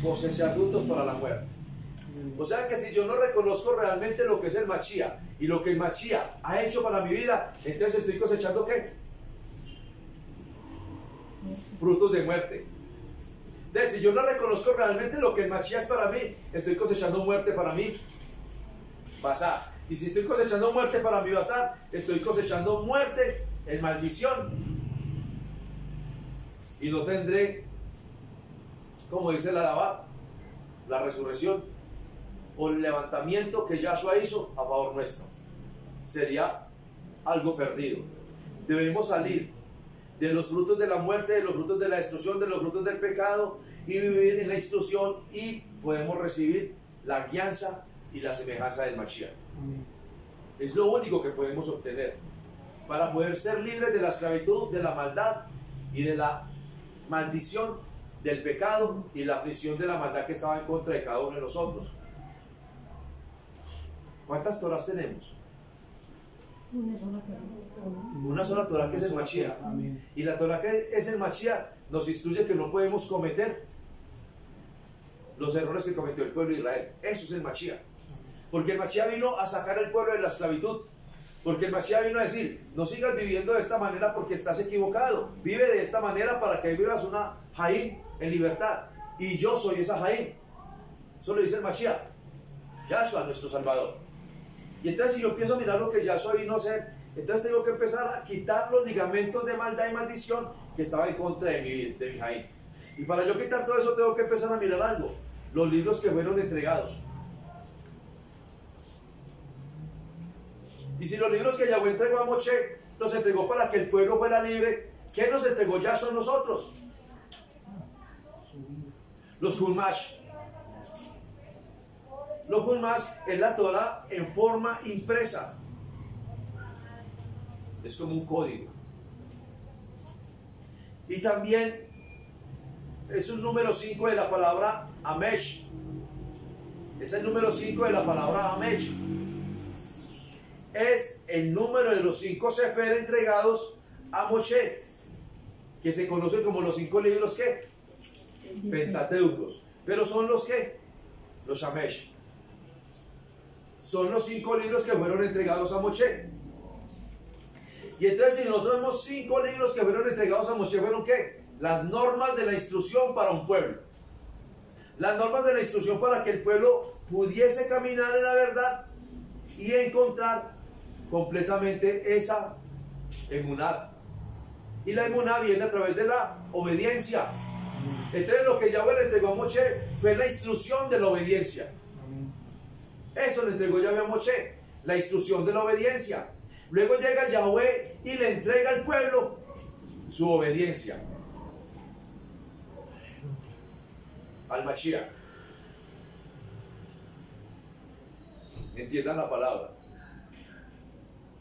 cosechar frutos para la muerte. O sea que si yo no reconozco realmente lo que es el Mashiach y lo que el Mashiach ha hecho para mi vida, entonces estoy cosechando ¿qué? Frutos de muerte. Entonces, si yo no reconozco realmente lo que el Mashiach es para mí, estoy cosechando muerte para mí. Basar. Y si estoy cosechando muerte para mi basar, estoy cosechando muerte en maldición. Y no tendré, como dice la Dabá, la resurrección o el levantamiento que Yahshua hizo a favor nuestro. Sería algo perdido. Debemos salir de los frutos de la muerte, de los frutos de la destrucción, de los frutos del pecado, y vivir en la instrucción, y podemos recibir la guianza y la semejanza del Mashiach. Es lo único que podemos obtener para poder ser libres de la esclavitud, de la maldad y de la maldición del pecado y la aflicción de la maldad que estaba en contra de cada uno de nosotros. ¿Cuántas Torás tenemos? Una sola Torá. Una sola Torá, que es el Mashiach. Y la Torá que es el Mashiach nos instruye que no podemos cometer los errores que cometió el pueblo de Israel. Eso es el Mashiach. Porque el Mashiach vino a sacar al pueblo de la esclavitud. Porque el Mashiach vino a decir, no sigas viviendo de esta manera porque estás equivocado. Vive de esta manera para que vivas una Jaim en libertad. Y yo soy esa Jaim. Eso lo dice el Mashiach. Yahshua, nuestro Salvador. Y entonces si yo empiezo a mirar lo que Yahshua vino a hacer, entonces tengo que empezar a quitar los ligamentos de maldad y maldición que estaban en contra de mi Jaim. Y para yo quitar todo eso tengo que empezar a mirar algo. Los libros que fueron entregados. Y si los libros que Yahweh entregó a Moshe los entregó para que el pueblo fuera libre, ¿qué nos entregó Yahshua a nosotros? Los Humash. Los Humash es la Torah en forma impresa. Es como un código. Y también es un número 5 de la palabra Amesh. Es el número 5 de la palabra Amesh. Es el número de los 5 Sefer entregados a Moshe, que se conocen como los 5 libros que Pentateucos. Pero son los que los Amesh. Son los 5 libros que fueron entregados a Moshe. Y entonces si nosotros vemos 5 libros que fueron entregados a Moshe, ¿fueron qué? Las normas de la instrucción para un pueblo. Las normas de la instrucción para que el pueblo pudiese caminar en la verdad y encontrar completamente esa emuná. Y la emuná viene a través de la obediencia. Entonces lo que Yahweh le entregó a Moshe fue la instrucción de la obediencia. Eso le entregó Yahweh a Moshe, la instrucción de la obediencia. Luego llega Yahweh y le entrega al pueblo su obediencia al Mashiach. Entiendan la palabra.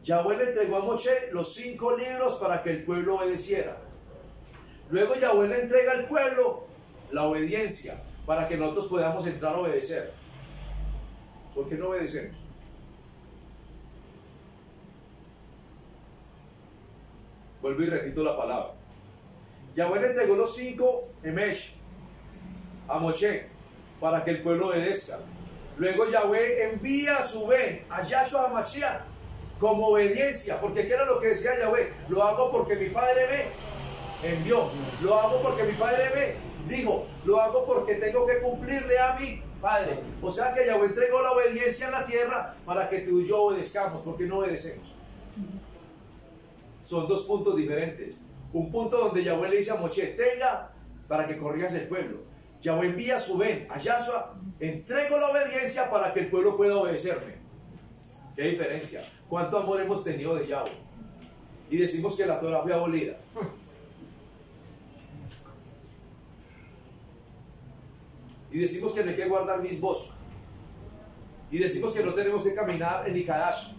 Yahweh le entregó a Moshe los 5 libros para que el pueblo obedeciera. Luego Yahweh le entrega al pueblo la obediencia para que nosotros podamos entrar a obedecer. ¿Por qué no obedecemos? Vuelvo y repito la palabra. Yahweh le entregó los 5 Emesh a Moshe para que el pueblo obedezca. Luego Yahweh envía a su Ben, a Yahshua HaMashiach, como obediencia. Porque ¿qué era lo que decía Yahweh? Lo hago porque mi Padre me envió. Lo hago porque mi Padre me dijo. Lo hago porque tengo que cumplirle a mi Padre. O sea que Yahweh entregó la obediencia en la tierra para que tú y yo obedezcamos. ¿Por qué no obedecemos? Son 2 puntos diferentes. Un punto donde Yahweh le dice a Moshe, tenga para que corrijas el pueblo. Yahweh envía a su Ben, a Yahshua, entrego la obediencia para que el pueblo pueda obedecerme. ¿Qué diferencia? ¿Cuánto amor hemos tenido de Yahweh? Y decimos que la Torah fue abolida. Y decimos que no hay que guardar misbos. Y decimos que no tenemos que caminar en Ikadash.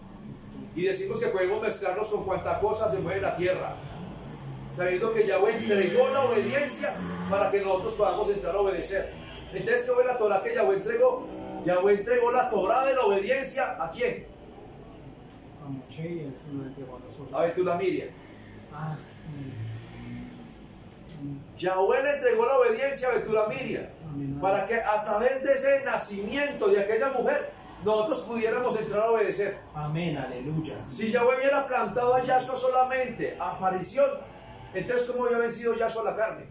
Y decimos que podemos mezclarnos con cuanta cosa se mueve en la tierra. Sabiendo que Yahweh entregó la obediencia para que nosotros podamos entrar a obedecer. Entonces, ¿qué fue la Torah que Yahweh entregó? Yahweh entregó la Torah de la obediencia. ¿A quién? A Moshe y eso lo entregó a nosotros. A Betula Miriam. Yahweh le entregó la obediencia a Betula Miriam para que a través de ese nacimiento de aquella mujer nosotros pudiéramos entrar a obedecer. Amén, aleluya. Si Yahweh hubiera plantado a Yahshua solamente, aparición, entonces ¿cómo hubiera vencido Yahshua la carne?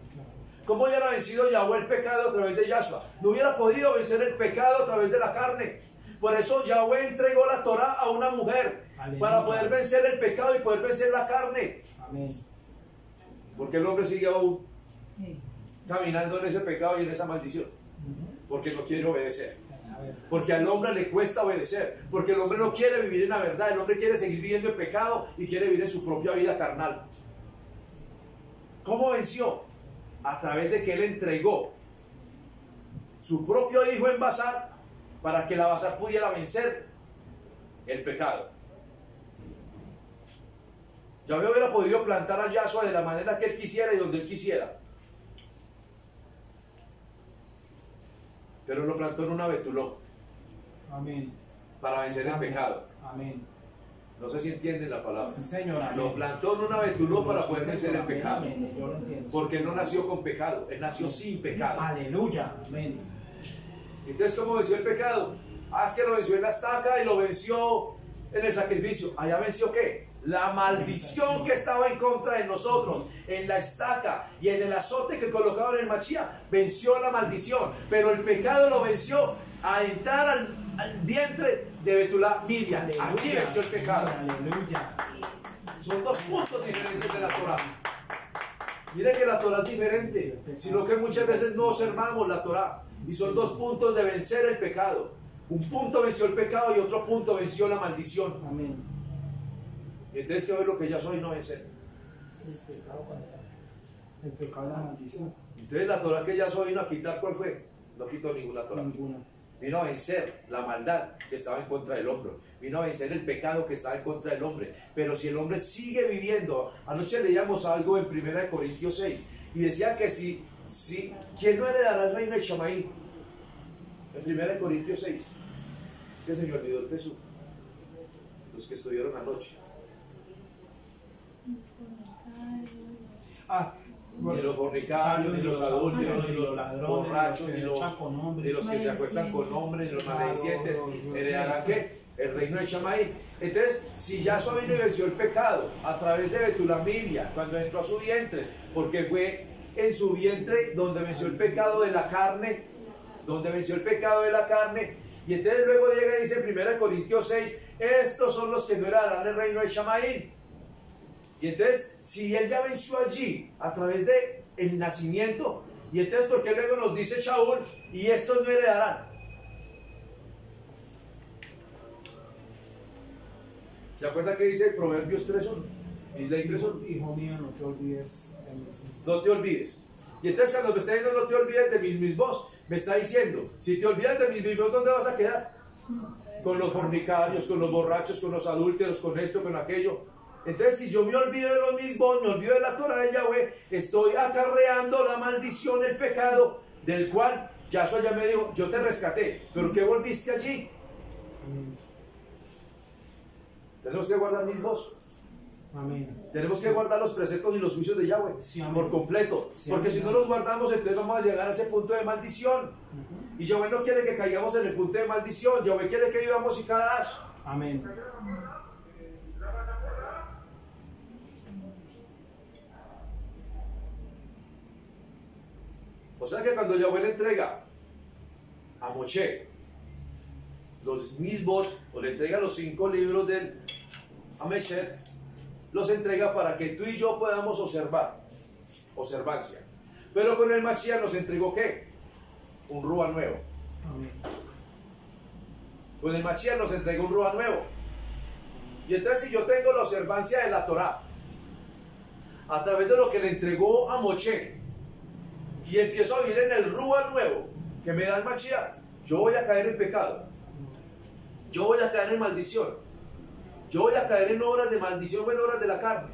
¿Cómo hubiera vencido Yahweh el pecado a través de Yahshua? No hubiera podido vencer el pecado a través de la carne. Por eso Yahweh entregó la Torah a una mujer. Aleluya. Para poder vencer el pecado y poder vencer la carne. Amén. Porque el hombre sigue aún caminando en ese pecado y en esa maldición. Porque no quiere obedecer. Porque al hombre le cuesta obedecer. Porque el hombre no quiere vivir en la verdad. El hombre quiere seguir viviendo en pecado y quiere vivir en su propia vida carnal. ¿Cómo venció? A través de que él entregó su propio hijo en Basar para que la Basar pudiera vencer el pecado. Yahweh hubiera podido plantar a Yahshua de la manera que él quisiera y donde él quisiera. Pero lo plantó en una betuló. Amén. Para vencer el pecado. Amén. No sé si entienden la palabra. Sí, señor. Amén. Lo plantó en una betuló para poder vencer el pecado. Amén. Yo lo entiendo. Porque él no nació con pecado, él nació sin pecado. Aleluya. Amén. Entonces, ¿cómo venció el pecado? Ah, es que lo venció en la estaca y lo venció en el sacrificio. ¿Allá venció qué? La maldición que estaba en contra de nosotros, en la estaca y en el azote que colocaron en el Machía, venció la maldición. Pero el pecado lo venció a entrar al vientre de Betulá Miriam. Allí venció el pecado. Aleluya. Son dos puntos diferentes de la Torah. Miren que la Torah es diferente, sino que muchas veces no observamos la Torah. Y son dos puntos de vencer el pecado. Un punto venció el pecado y otro punto venció la maldición. Amén. Y entonces, ¿qué es lo que ya soy? No vencer. El pecado, la maldición. Entonces, la Torah que ya soy vino a quitar, ¿cuál fue? No quitó ninguna Torah. Ninguna. Vino a vencer la maldad que estaba en contra del hombre. Vino a vencer el pecado que estaba en contra del hombre. Pero si el hombre sigue viviendo, anoche leíamos algo en 1 Corintios 6 y decía que si ¿quién no heredará el reino de Chamaí? En 1 Corintios 6, que se me olvidó el Jesús, los que estuvieron anoche. Ni los fornicarios, ni los adúlteros, ni los borrachos, ni los que se acuestan con hombres, ni los maldicientes, heredarán ¿qué? El reino de Chamaí. Entonces, si Yahshua vino y venció el pecado a través de Betulamiria, cuando entró a su vientre, porque fue en su vientre donde venció el pecado de la carne, y entonces luego llega y dice en 1 Corintios 6, estos son los que no heredarán el reino de Chamaí. Y entonces, si él ya venció allí a través de el nacimiento, y entonces, ¿por qué luego nos dice Shaul, y estos no heredarán? ¿Se acuerda que dice Proverbios 3.1? Misley 3.1. Hijo mío, no te olvides de mis. No te olvides. Y entonces cuando me está diciendo no te olvides de mis mismos, me está diciendo, si te olvidas de mis mismos, ¿dónde vas a quedar? Con los fornicarios, con los borrachos, con los adúlteros, con esto, con aquello. Entonces, si yo me olvido de los mismos, me olvido de la Torah de Yahweh, estoy acarreando la maldición, el pecado, del cual Yahshua ya me dijo, yo te rescaté, pero ¿qué volviste allí? Amén. Tenemos que guardar mis dos. Amén. Tenemos que guardar los preceptos y los juicios de Yahweh Sí, amén. por completo. Sí, porque amén. si no los guardamos, entonces vamos a llegar a ese punto de maldición. Y Yahweh no quiere que caigamos en el punto de maldición. Yahweh quiere que vivamos y Kadash. Amén. O sea que cuando Yahweh le entrega a Moshe los mismos, o le entrega los 5 libros del Ameshet, los entrega para que tú y yo podamos observancia. Pero con el Mashiach nos entregó ¿qué? Un Rúa nuevo. Amén. Con el Mashiach nos entregó un Rúa nuevo. Y entonces, si yo tengo la observancia de la Torah a través de lo que le entregó a Moshe, y empiezo a vivir en el Rúa nuevo que me da el Mashiach, yo voy a caer en pecado, yo voy a caer en maldición, yo voy a caer en obras de maldición o en obras de la carne,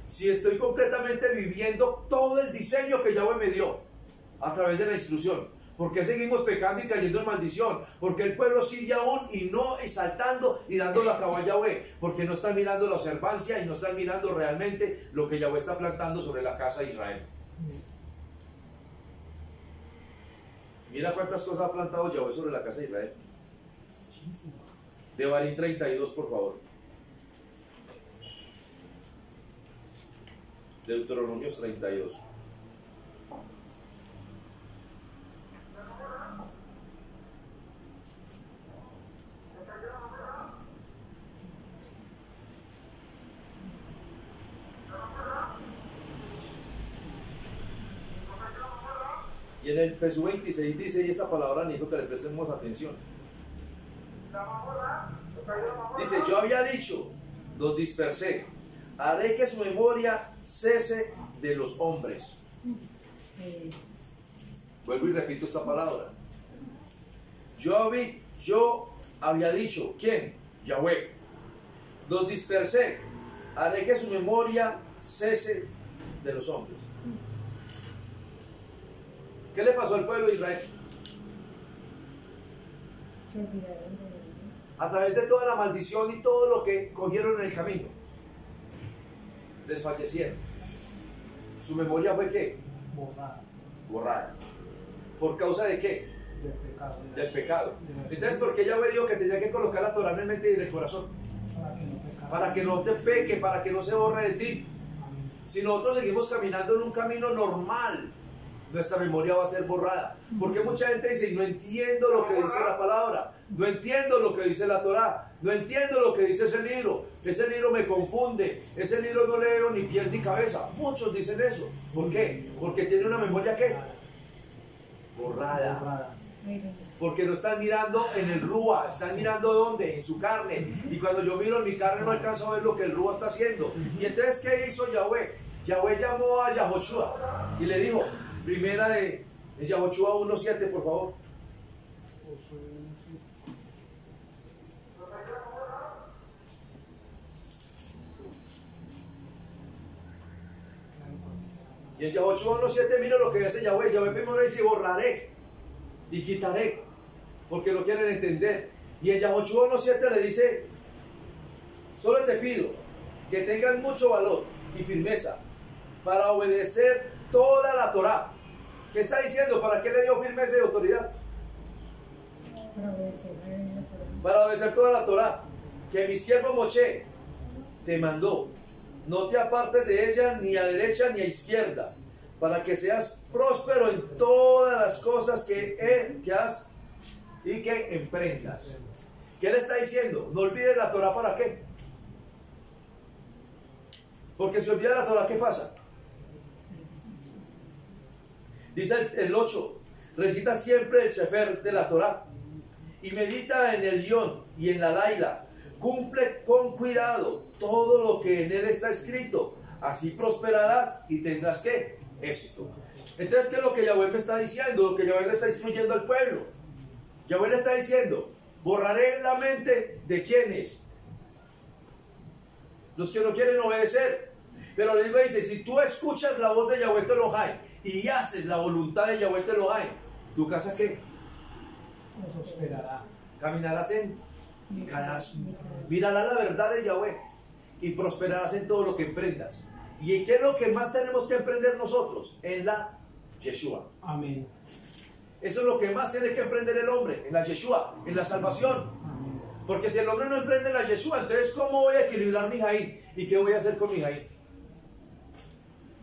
si estoy completamente viviendo todo el diseño que Yahweh me dio a través de la instrucción. ¿Por qué seguimos pecando y cayendo en maldición? Porque el pueblo sigue aún y no exaltando y dándolo a cabo a Yahweh, porque no están mirando la observancia y no están mirando realmente lo que Yahweh está plantando sobre la casa de Israel. Mira cuántas cosas ha plantado Yahweh sobre la casa de Israel. Devarim 32, por favor. Deuteronomios 32. Y en el Pesú 26 dice, y esa palabra necesito que le prestemos atención. Dice, yo había dicho, los dispersé, haré que su memoria cese de los hombres. Vuelvo y repito esta palabra. Yo había dicho, ¿quién? Yahweh. Los dispersé, haré que su memoria cese de los hombres. ¿Qué le pasó al pueblo de Israel? Se olvidaron de él. A través de toda la maldición y todo lo que cogieron en el camino, desfallecieron. ¿Su memoria fue qué? Borrada. Borrada. ¿Por causa de qué? del pecado. del pecado. de la Entonces, ¿por qué Yahweh dijo que tenía que colocar la Torah en el mente y en el corazón? Para que no pecara. Para que no te peque, para que no se borre de ti. Amén. Si nosotros seguimos caminando en un camino normal, nuestra memoria va a ser borrada. Porque mucha gente dice, no entiendo lo que dice la palabra, no entiendo lo que dice la Torah, no entiendo lo que dice ese libro me confunde, ese libro no leo ni pies ni cabeza. Muchos dicen eso. ¿Por qué? Porque tiene una memoria ¿qué? Borrada. Borrada. Porque no están mirando en el Rúa, están mirando ¿dónde? En su carne. Y cuando yo miro en mi carne no alcanzo a ver lo que el Rúa está haciendo. Y entonces, ¿qué hizo Yahweh? Yahweh llamó a Yahoshua y le dijo, primera de Yahoshua 1:7, por favor. Y en Yahoshua 1:7 mira lo que hace Yahweh. Yahweh primero dice, borraré y quitaré, porque no quieren entender. Y en Yahoshua 1:7 le dice, solo te pido que tengas mucho valor y firmeza para obedecer toda la Torah. ¿Qué está diciendo? ¿Para qué le dio firmeza y autoridad? Para obedecer la Torah. Para obedecer toda la Torah que mi siervo Moshe te mandó. No te apartes de ella ni a derecha ni a izquierda, para que seas próspero en todas las cosas que has y que emprendas. ¿Qué le está diciendo? No olvides la Torah. ¿Para qué? Porque si olvida la Torah, ¿qué pasa? Dice el 8, recita siempre el Sefer de la Torah y medita en el Yom y en la Laila. Cumple con cuidado todo lo que en él está escrito. Así prosperarás y tendrás ¿qué? Éxito. Entonces, ¿qué es lo que Yahweh me está diciendo? Lo que Yahweh le está instruyendo al pueblo. Yahweh le está diciendo, borraré la mente de quienes, los que no quieren obedecer. Pero le dice, si tú escuchas la voz de Yahweh Elohai y haces la voluntad de Yahweh Elohai, ¿tu casa qué? Prosperará. Caminarás en mirarás la verdad de Yahweh y prosperarás en todo lo que emprendas. ¿Y qué es lo que más tenemos que emprender nosotros? En la Yeshua. Amén. Eso es lo que más tiene que emprender el hombre, en la Yeshua, en la salvación. Amén. Porque si el hombre no emprende en la Yeshua, entonces ¿cómo voy a equilibrar mi Jaín? ¿Y qué voy a hacer con mi Jaín?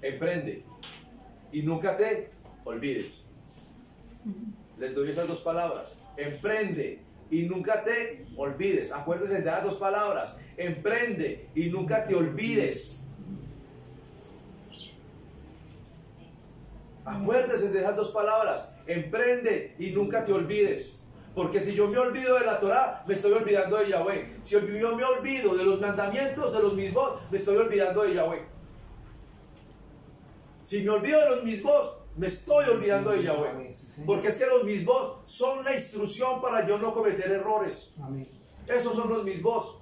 Emprende y nunca te olvides. Les doy esas dos palabras. Emprende y nunca te olvides. Acuérdense de las dos palabras. Emprende y nunca te olvides. Acuérdense de esas dos palabras. Emprende y nunca te olvides. Porque si yo me olvido de la Torah, me estoy olvidando de Yahweh. Si yo me olvido de los mandamientos, de los mismos, me estoy olvidando de Yahweh. Si me olvido de los mismos, me estoy olvidando de Yahweh. Porque es que los mismos son la instrucción para yo no cometer errores. Amén. Esos son los mismos.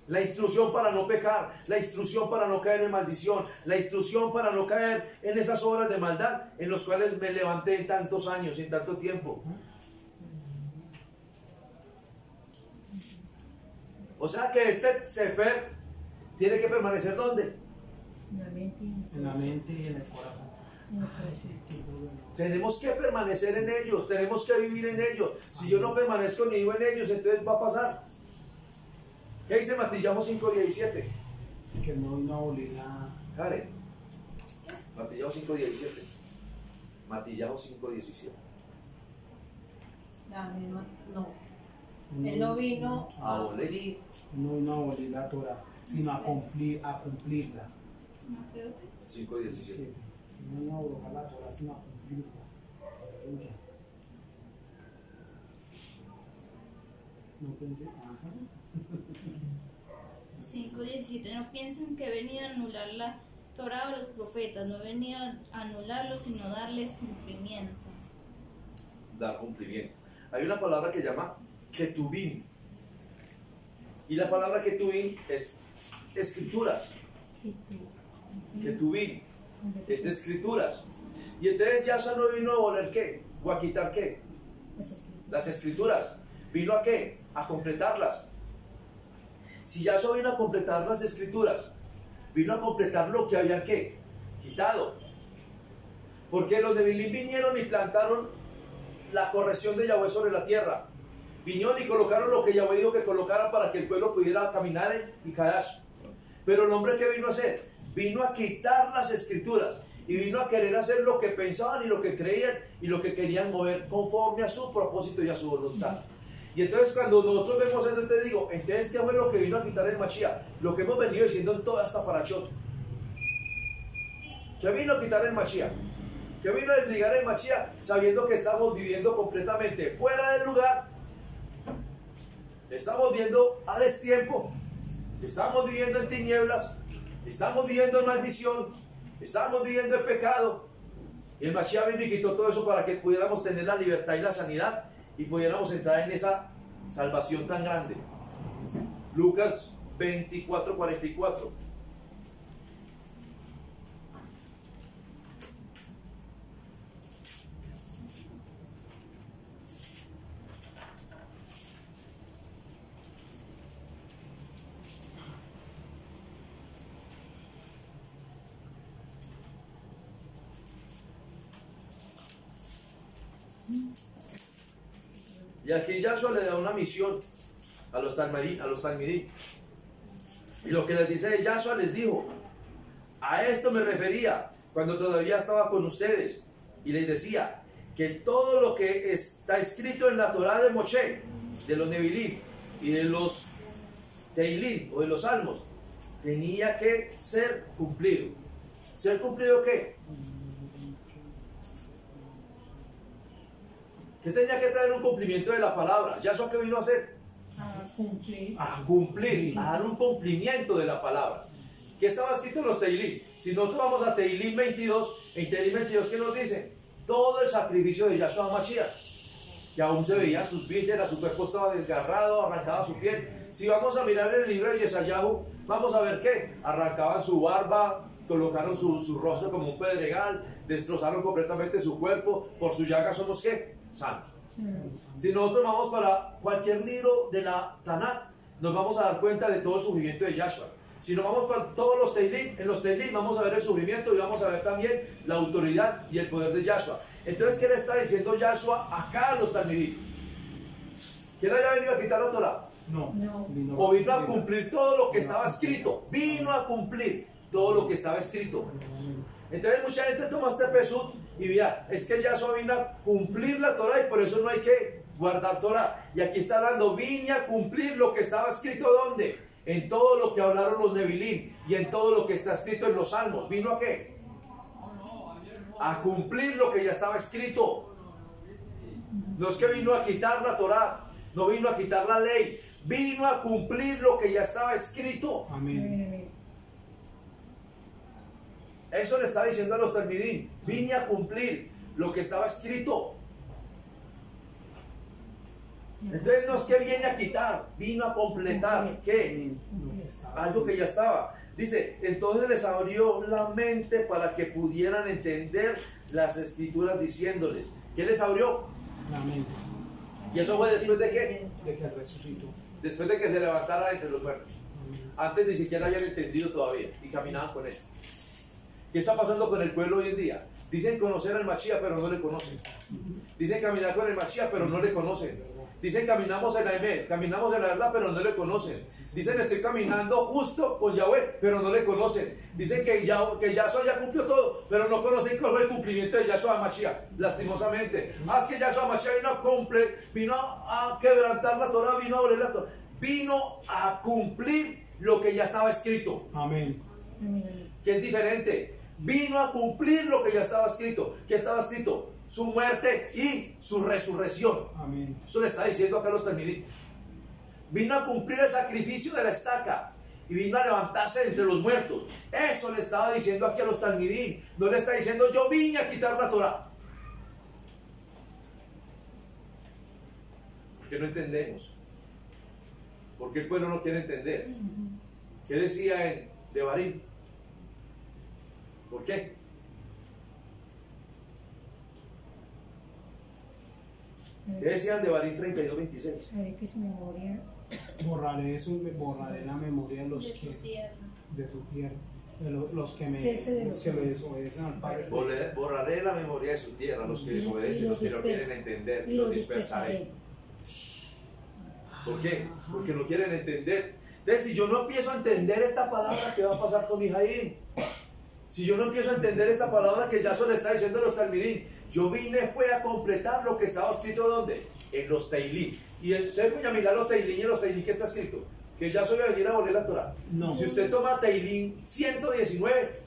La instrucción para no pecar, la instrucción para no caer en maldición, la instrucción para no caer en esas obras de maldad en los cuales me levanté en tantos años, en tanto tiempo. O sea que este Sefer tiene que permanecer ¿dónde? En la mente y En la mente y en el corazón. en el corazón. Tenemos que permanecer en ellos, tenemos que vivir en ellos. Si yo no permanezco ni vivo en ellos, entonces va a pasar. ¿Qué dice Matillahu 5:17? Que no vino a abolir la... Karen, Matillahu 5:17. Matillahu 5:17. No. Él no vino a abolir. No vino a abolir la Torah, sino a cumplirla. 5:17. No vino a abrogar la Torah, sino a cumplirla. Aleluya. No pensé. Ajá. 5:17. No piensen que he venido a anular la Torah o los profetas. No he venido a anularlos, sino darles cumplimiento. Dar cumplimiento. Hay una palabra que llama ketubim. Y la palabra ketubim es escrituras. Ketubim es escrituras. Y entonces Yahshua no vino a abolir ¿qué? O a quitar ¿qué? Las escrituras. ¿Vino a qué? A completarlas. Si Yahshua vino a completar las escrituras, vino a completar lo que había ¿qué? Quitado. Porque los de Bilín vinieron y plantaron la corrección de Yahweh sobre la tierra. Vinieron y colocaron lo que Yahweh dijo que colocaran para que el pueblo pudiera caminar en Kadash. Pero el hombre, ¿qué vino a hacer? Vino a quitar las escrituras y vino a querer hacer lo que pensaban y lo que creían y lo que querían mover conforme a su propósito y a su voluntad. Y entonces cuando nosotros vemos eso, te digo, entonces ¿qué fue lo que vino a quitar el Mashiach? Lo que hemos venido diciendo en toda esta parachota. ¿Qué vino a quitar el Mashiach? ¿Qué vino a desligar el Mashiach? Sabiendo que estamos viviendo completamente fuera del lugar. Estamos viendo a destiempo. Estamos viviendo en tinieblas. Estamos viviendo en maldición. Estamos viviendo en pecado. Y el Mashiach vino y quitó todo eso para que pudiéramos tener la libertad y la sanidad y pudiéramos entrar en esa salvación tan grande. Lucas 24:44. Y aquí Yahshua le da una misión a los talmidí. Y lo que les dice Yahshua les dijo, a esto me refería cuando todavía estaba con ustedes. Y les decía que todo lo que está escrito en la Torá de Moshe, de los Nevilim y de los Teilim o de los Salmos, tenía que ser cumplido. ¿Ser cumplido qué? ¿Qué tenía que traer un cumplimiento de la palabra? ¿Yahshua qué vino a hacer? A cumplir. A cumplir, a dar un cumplimiento de la palabra. ¿Qué estaba escrito en los Teilim? Si nosotros vamos a Teilim 22, en Teilim 22, ¿qué nos dice? Todo el sacrificio de Yahshua Mashiach, que aún se veían sus vísceras, su cuerpo estaba desgarrado, arrancaba su piel. Si vamos a mirar en el libro de Yesayahu, vamos a ver que arrancaban su barba, colocaron su rostro como un pedregal, destrozaron completamente su cuerpo, por su llaga somos ¿qué? Santos. Si nosotros vamos para cualquier libro de la Tanakh, nos vamos a dar cuenta de todo el sufrimiento de Yahshua. Si nos vamos para todos los Teilim, en los Teilim vamos a ver el sufrimiento y vamos a ver también la autoridad y el poder de Yahshua. Entonces, ¿qué le está diciendo Yahshua acá a los talmidí? ¿Quién haya venido a quitar la Torah? No. O vino a cumplir todo lo que estaba escrito. Vino a cumplir todo lo que estaba escrito. Entonces mucha gente toma este pesud y mira, es que Yahshua vino a cumplir la Torah y por eso no hay que guardar Torah. Y aquí está hablando, vine a cumplir lo que estaba escrito ¿dónde? En todo lo que hablaron los Nevilim y en todo lo que está escrito en los Salmos. ¿Vino a qué? A cumplir lo que ya estaba escrito. No es que vino a quitar la Torah, no vino a quitar la ley, vino a cumplir lo que ya estaba escrito. Amén. Eso le está diciendo a los talmidín, vine a cumplir lo que estaba escrito. Entonces no es que viene a quitar, vino a completar. ¿Qué? Algo que ya estaba. Dice, entonces les abrió la mente para que pudieran entender las escrituras diciéndoles. ¿Qué les abrió? La mente. ¿Y eso fue después de qué? De que resucitó. Después de que se levantara de entre los muertos. Amén. Antes ni siquiera habían entendido todavía y caminaban con él. ¿Qué está pasando con el pueblo hoy en día? Dicen conocer al Mashiach, pero no le conocen. Dicen caminar con el Mashiach, pero no le conocen. Dicen caminamos en la Emet, caminamos en la verdad, pero no le conocen. Dicen estoy caminando justo con Yahweh, pero no le conocen. Dicen que Yahshua ya cumplió todo, pero no conocen cuál fue el cumplimiento de Yahshua Mashiach, lastimosamente. Más que Yahshua Mashiach vino a quebrantar la Torah, vino a abolir la Torah, vino a cumplir lo que ya estaba escrito. Amén. Que es diferente. Vino a cumplir lo que ya estaba escrito. ¿Qué estaba escrito? Su muerte y su resurrección. Amén. Eso le está diciendo acá a los talmidín. Vino a cumplir el sacrificio de la estaca y vino a levantarse de entre los muertos. Eso le estaba diciendo aquí a los talmidín. No le está diciendo yo vine a quitar la Torah. Porque no entendemos. Porque el pueblo no quiere entender. ¿Qué decía en Devarim? ¿Por qué? ¿Qué decían de Devarim 32:26? Haré que su memoria Borraré la memoria de los de su que tierra. de su tierra. de los que me desobedecen al Padre. Pues, Borraré de la memoria de su tierra los que desobedecen, los que no quieren entender, y los dispersaré. ¿Por qué? Porque no quieren entender. Entonces, si yo no empiezo a entender esta palabra, ¿qué va a pasar con mi Jaín? Si yo no empiezo a entender esta palabra que Yahshua le está diciendo a los Talmidim, yo fue a completar lo que estaba escrito ¿dónde? En los Teilín. Y ustedes voy a mirar los Teilín y en los Teilín ¿qué está escrito? Que Yahshua iba a venir a abolir la Torah. No. Si usted toma Teilín 119,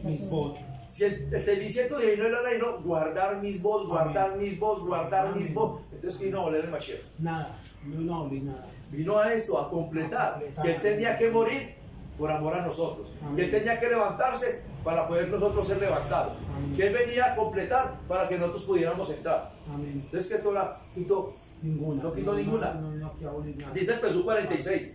Misbot. si el Teilín 119 era ley, no, guardar mis voz, guardar mis voz, guardar mis voz. Entonces, ¿qué vino a abolir el Mashiach? Nada, no abrí nada. Vino a esto, a completar, que él tenía que morir por amor a nosotros, que él tenía que levantarse para poder nosotros ser levantados, que él venía a completar para que nosotros pudiéramos entrar. Amén. Entonces, ¿qué Torah quitó? Ninguna. No quitó ninguna. No quiero abolir nada. Dice el Pesú 46.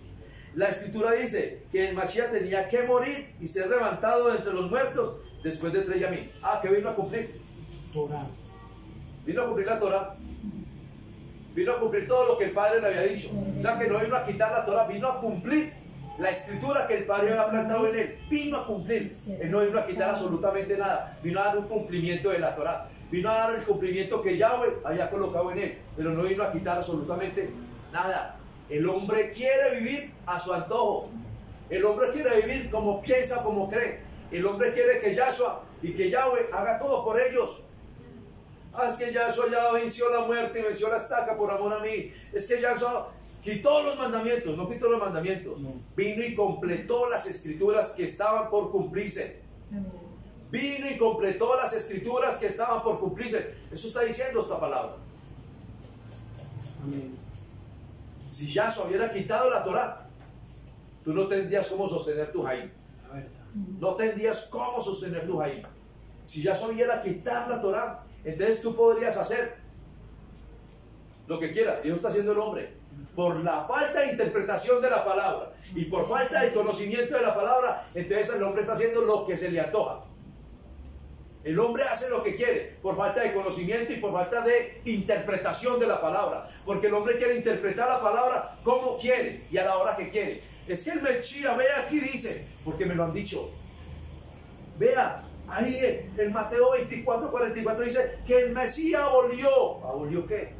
La escritura dice que el Mashiach tenía que morir y ser levantado de entre los muertos después de 3 yamim. ¿Qué vino a cumplir? Torah. Vino a cumplir la Torah. Vino a cumplir todo lo que el Padre le había dicho. O sea que no vino a quitar la Torah, vino a cumplir la escritura que el Padre había plantado en él. Vino a cumplir. Él no vino a quitar absolutamente nada. Vino a dar un cumplimiento de la Torah. Vino a dar el cumplimiento que Yahweh había colocado en él. Pero no vino a quitar absolutamente nada. El hombre quiere vivir a su antojo. El hombre quiere vivir como piensa, como cree. El hombre quiere que Yahshua y que Yahweh haga todo por ellos. Es que Yahshua ya venció la muerte y venció la estaca por amor a mí. Es que Yahshua quitó los mandamientos. No quitó los mandamientos. No. Vino y completó las escrituras que estaban por cumplirse. Vino y completó las escrituras que estaban por cumplirse. Eso está diciendo esta palabra. Amén. Si Yahshua hubiera quitado la Torah, tú no tendrías cómo sostener tu Jaim. La verdad. No tendrías cómo sostener tu Jaim. Si Yahshua hubiera quitar la Torah, entonces tú podrías hacer lo que quieras. Y eso está haciendo el hombre. Por la falta de interpretación de la palabra y por falta de conocimiento de la palabra, entonces el hombre está haciendo lo que se le antoja. El hombre hace lo que quiere por falta de conocimiento y por falta de interpretación de la palabra. Porque el hombre quiere interpretar la palabra como quiere y a la hora que quiere. Es que el Mechía, vea aquí dice, porque me lo han dicho. Vea, ahí en Mateo 24:44 dice que el Mesías abolió. ¿Abolió qué?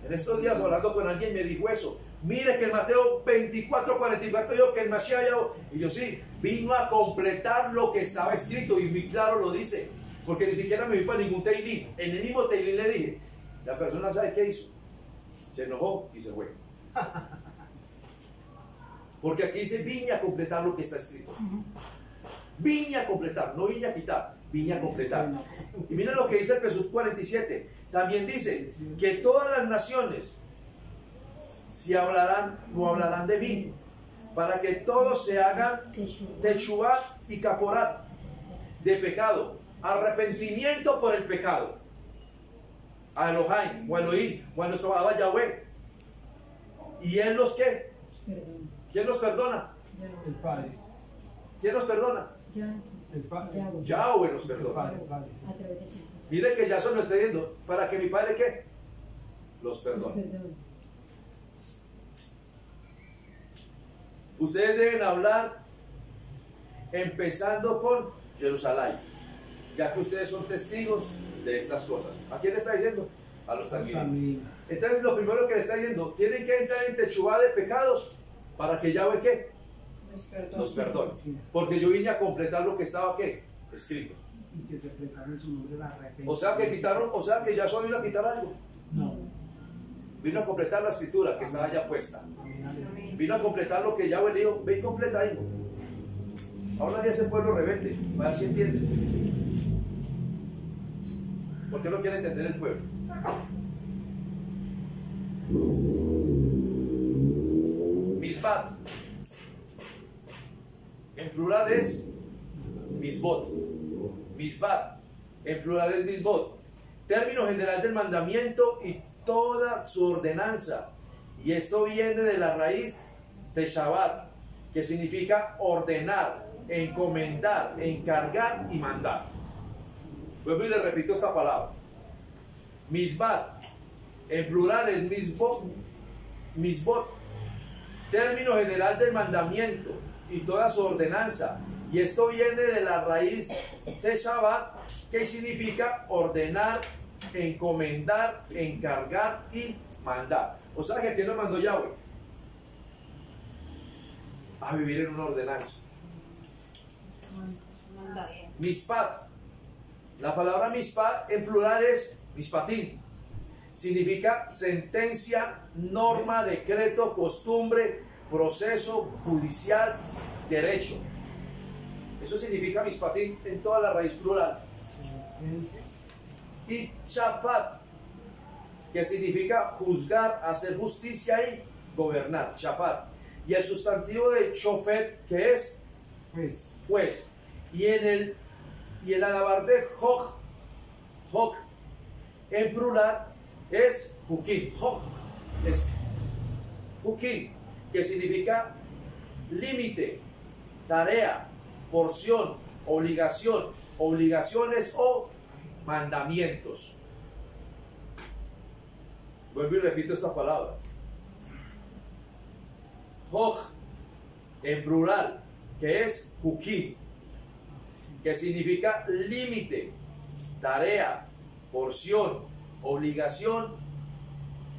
En estos días hablando con alguien me dijo eso. Mire que en Mateo 24:44 dijo que el Mashiach, y yo sí, vino a completar lo que estaba escrito y muy claro lo dice, porque ni siquiera me vi para ningún Teilín. En el mismo Teilín le dije, la persona sabe qué hizo, se enojó y se fue. Porque aquí dice, vine a completar lo que está escrito. Vine a completar, no vine a quitar, vine a completar. Y miren lo que dice el Jesús 47, también dice que todas las naciones si hablarán, no hablarán de mí, para que todos se hagan techubá y caporat de pecado, arrepentimiento por el pecado, a Elohim, o a Elohim, o a nuestro Abba Yahweh. ¿Y él los qué? ¿Quién los perdona? El Padre. ¿Quién los perdona? El Padre. Yahweh los El perdona. Padre. El Padre. Mire que ya se lo está diciendo, para que mi Padre ¿qué? Los perdone. Ustedes deben hablar empezando con Jerusalén, ya que ustedes son testigos de estas cosas. ¿A quién le está diciendo? A los Talmidim. Entonces lo primero que le está diciendo, tienen que entrar en techubá de pecados para que Yahweh ¿qué? Los perdone. Porque yo vine a completar lo que estaba ¿qué? Escrito. Y que se preparen su nombre la arrepentir. O sea que quitaron, o sea que Yahshua vino a quitar algo. No. Vino a completar la escritura que estaba ya puesta. Amén, amén. Vino a completar lo que Yahweh le dijo, ve y completa, hijo. Ahora de ese pueblo rebelde, para ver si entiende. ¿Por qué no quiere entender el pueblo? Misbat. En plural es misbot. Misbat. En plural es misbot. Término general del mandamiento y toda su ordenanza. Y esto viene de la raíz de Shabbat, que significa ordenar, encomendar, encargar y mandar. Vuelvo y le repito esta palabra. Misbat, en plural es misbot, misbot, término general del mandamiento y toda su ordenanza. Y esto viene de la raíz de Shabbat, que significa ordenar, encomendar, encargar y mandar. O sea que ¿quién nos mandó Yahweh? A vivir en una ordenanza. Manda bien. Mispat. La palabra mispat en plural es mispatín. Significa sentencia, norma, decreto, costumbre, proceso judicial, derecho. Eso significa mispatín en toda la raíz plural. Y chafat, que significa juzgar, hacer justicia y gobernar. Chafat. Y el sustantivo de chofet, que es juez. Y el adabar de hok en plural es hukim. Hok es hukim, que significa límite, tarea, porción, obligación, obligaciones o mandamientos. Vuelvo y repito esta palabra. Hok en plural, que es hukim, que significa límite, tarea, porción, obligación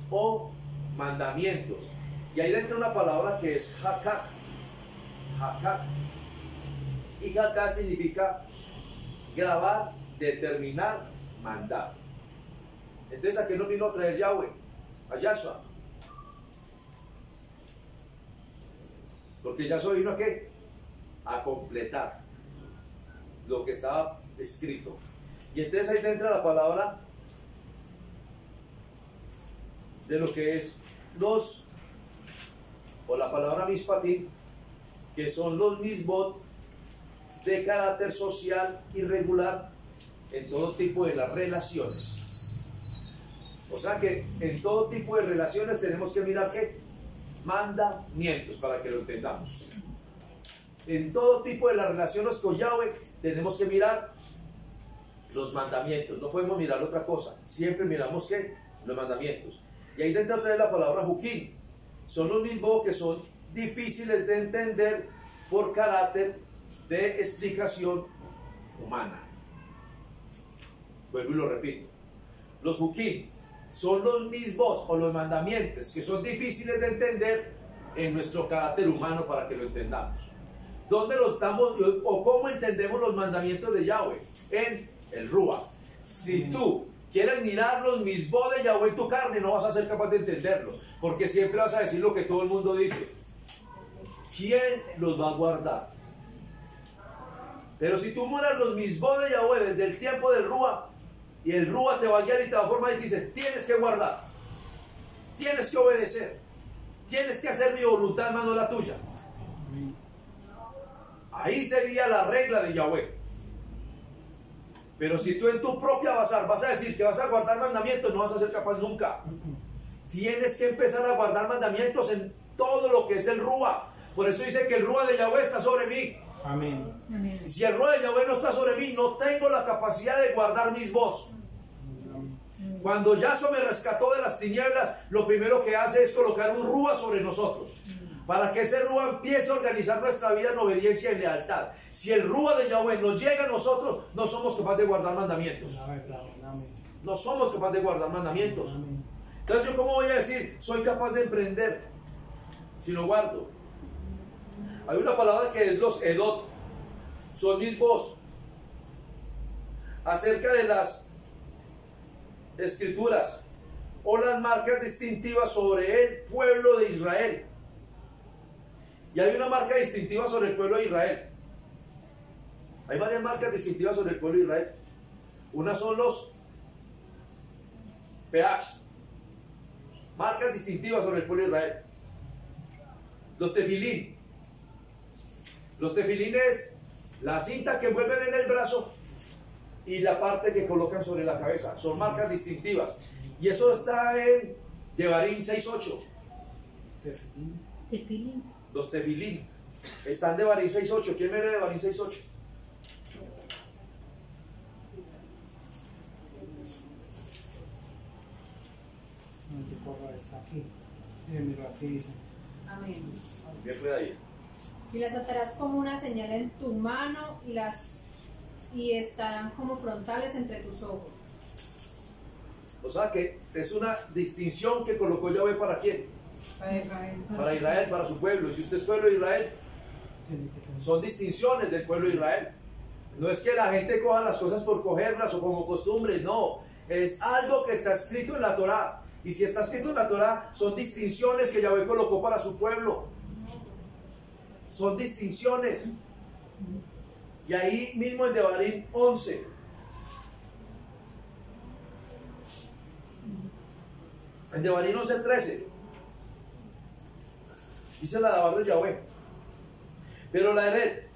o mandamientos. Y ahí dentro una palabra que es hakak. Hakak. Y hakak significa grabar, determinar, mandar. Entonces, ¿a qué nos vino a traer Yahweh? A Yahshua. Porque Yahshua vino a qué? A completar lo que estaba escrito. Y entonces ahí entra la palabra de lo que es o la palabra mispatim, que son los misbot de carácter social y regular en todo tipo de las relaciones. O sea que en todo tipo de relaciones tenemos que mirar qué mandamientos, para que lo entendamos. En todo tipo de las relaciones con Yahweh tenemos que mirar los mandamientos, no podemos mirar otra cosa, siempre miramos ¿qué? Los mandamientos. Y ahí dentro trae la palabra hukim. Son los mismos que son difíciles de entender por carácter de explicación humana. Vuelvo y lo repito. Los hukim son los mismos o los mandamientos que son difíciles de entender en nuestro carácter humano para que lo entendamos. ¿Dónde los damos o cómo entendemos los mandamientos de Yahweh? En el Ruach. Si tú quieres mirar los mismos de Yahweh en tu carne, no vas a ser capaz de entenderlo, porque siempre vas a decir lo que todo el mundo dice. ¿Quién los va a guardar? Pero si tú miras los mismos de Yahweh desde el tiempo del Ruach, y el Ruach te va a guiar y te va a formar y te dice, tienes que guardar, tienes que obedecer, tienes que hacer mi voluntad, hermano, la tuya. Ahí sería la regla de Yahweh. Pero si tú en tu propia bazar vas a decir que vas a guardar mandamientos, no vas a ser capaz nunca. Tienes que empezar a guardar mandamientos en todo lo que es el Ruach. Por eso dice que el Ruach de Yahweh está sobre mí. Amén. Amén. Si el Ruach de Yahweh no está sobre mí, no tengo la capacidad de guardar mis votos. Cuando Yahshua me rescató de las tinieblas, lo primero que hace es colocar un Ruach sobre nosotros, para que ese Ruach empiece a organizar nuestra vida en obediencia y lealtad. Si el Ruach de Yahweh nos llega a nosotros, no somos capaces de guardar mandamientos. No somos capaces de guardar mandamientos. Entonces, ¿yo cómo voy a decir, soy capaz de emprender si no guardo? Hay una palabra que es los edot, son mis voz, acerca de las escrituras o las marcas distintivas sobre el pueblo de Israel. Y hay una marca distintiva sobre el pueblo de Israel. Hay varias marcas distintivas sobre el pueblo de Israel. Una son los peach, marcas distintivas sobre el pueblo de Israel. Los tefilín. Los tefilín es la cinta que envuelven en el brazo y la parte que colocan sobre la cabeza. Son marcas distintivas. Y eso está en Devarim 6.8. Tefilín. Los tefilín están de Devarim 6.8. ¿Quién me lee Devarim 6.8? Está aquí. Mira, aquí dice. Amén. Bien, fue ahí. Y las atarás como una señal en tu mano y estarán como frontales entre tus ojos. O sea que es una distinción que colocó Yahweh para quién, Para Israel. para Israel, para su pueblo. Y si usted es pueblo de Israel, Tiene que pensar. son distinciones del pueblo de Israel. No es que la gente coja las cosas por cogerlas o como costumbres, no. Es algo que está escrito en la Torá. Y si está escrito en la Torá, son distinciones que Yahweh colocó para su pueblo. Son distinciones. Y ahí mismo en Devarim 11. En Devarim 11:13. Dice la Dabar de Yahweh. Pero la Eret,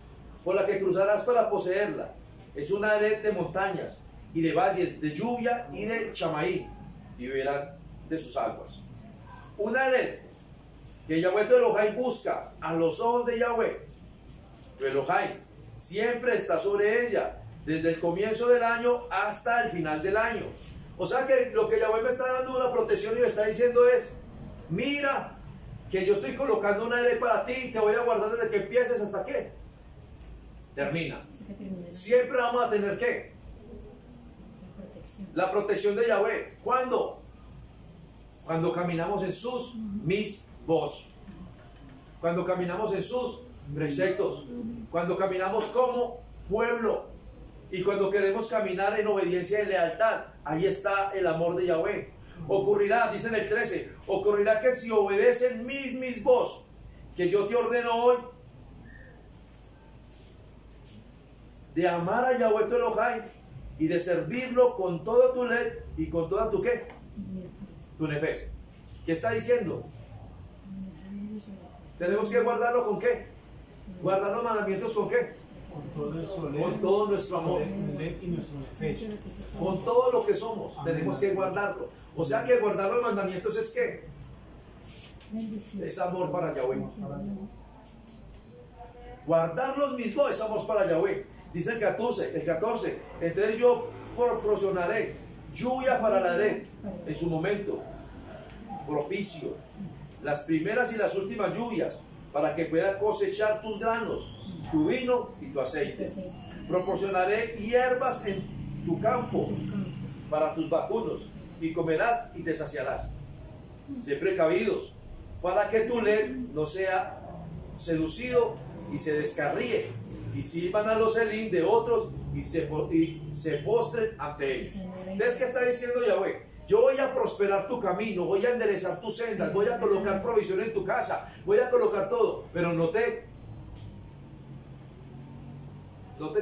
por la que cruzarás para poseerla, es una Eret de montañas y de valles, de lluvia y de chamaí, y beberán de sus aguas. Una Eret que Yahweh tu Elohai busca a los ojos de Yahweh. Tu Elohai siempre está sobre ella, desde el comienzo del año hasta el final del año. O sea que lo que Yahweh me está dando una protección y me está diciendo es, mira, que yo estoy colocando una Eret para ti y te voy a guardar desde que empieces hasta que termina. Hasta que termine Siempre vamos a tener ¿qué? la protección. La protección de Yahweh. ¿Cuándo? Cuando caminamos en sus misbos. Cuando caminamos en sus preceptos. Cuando caminamos como pueblo. Y cuando queremos caminar en obediencia y lealtad. Ahí está el amor de Yahweh. Ocurrirá, dice en el 13, ocurrirá que si obedecen mis voz, que yo te ordeno hoy, de amar a Yahweh tu Elohai y de servirlo con todo tu led y con toda tu ¿qué? Tu nefes. ¿Qué está diciendo? Tenemos que guardarlo con ¿qué? Guardar los mandamientos con ¿qué? Con todo nuestro ley, Con todo nuestro amor. y nuestro nefesh. Con todo lo que somos, tenemos que guardarlo. O sea que guardar los mandamientos es ¿qué? Bendición. Es amor para Yahweh. Guardar los mismos es amor para Yahweh. Dice el 14, entonces yo proporcionaré lluvia para la Eret en su momento propicio, las primeras y las últimas lluvias, para que pueda cosechar tus granos, tu vino y tu aceite. Proporcionaré hierbas en tu campo para tus vacunos, y comerás y te saciarás. Sé precavidos, para que tu led no sea seducido y se descarríe, y sirvan a los Elín de otros y se postren ante ellos. ¿Ves qué está diciendo Yahweh? Yo voy a prosperar tu camino, voy a enderezar tus sendas, voy a colocar provisión en tu casa, voy a colocar todo, pero no te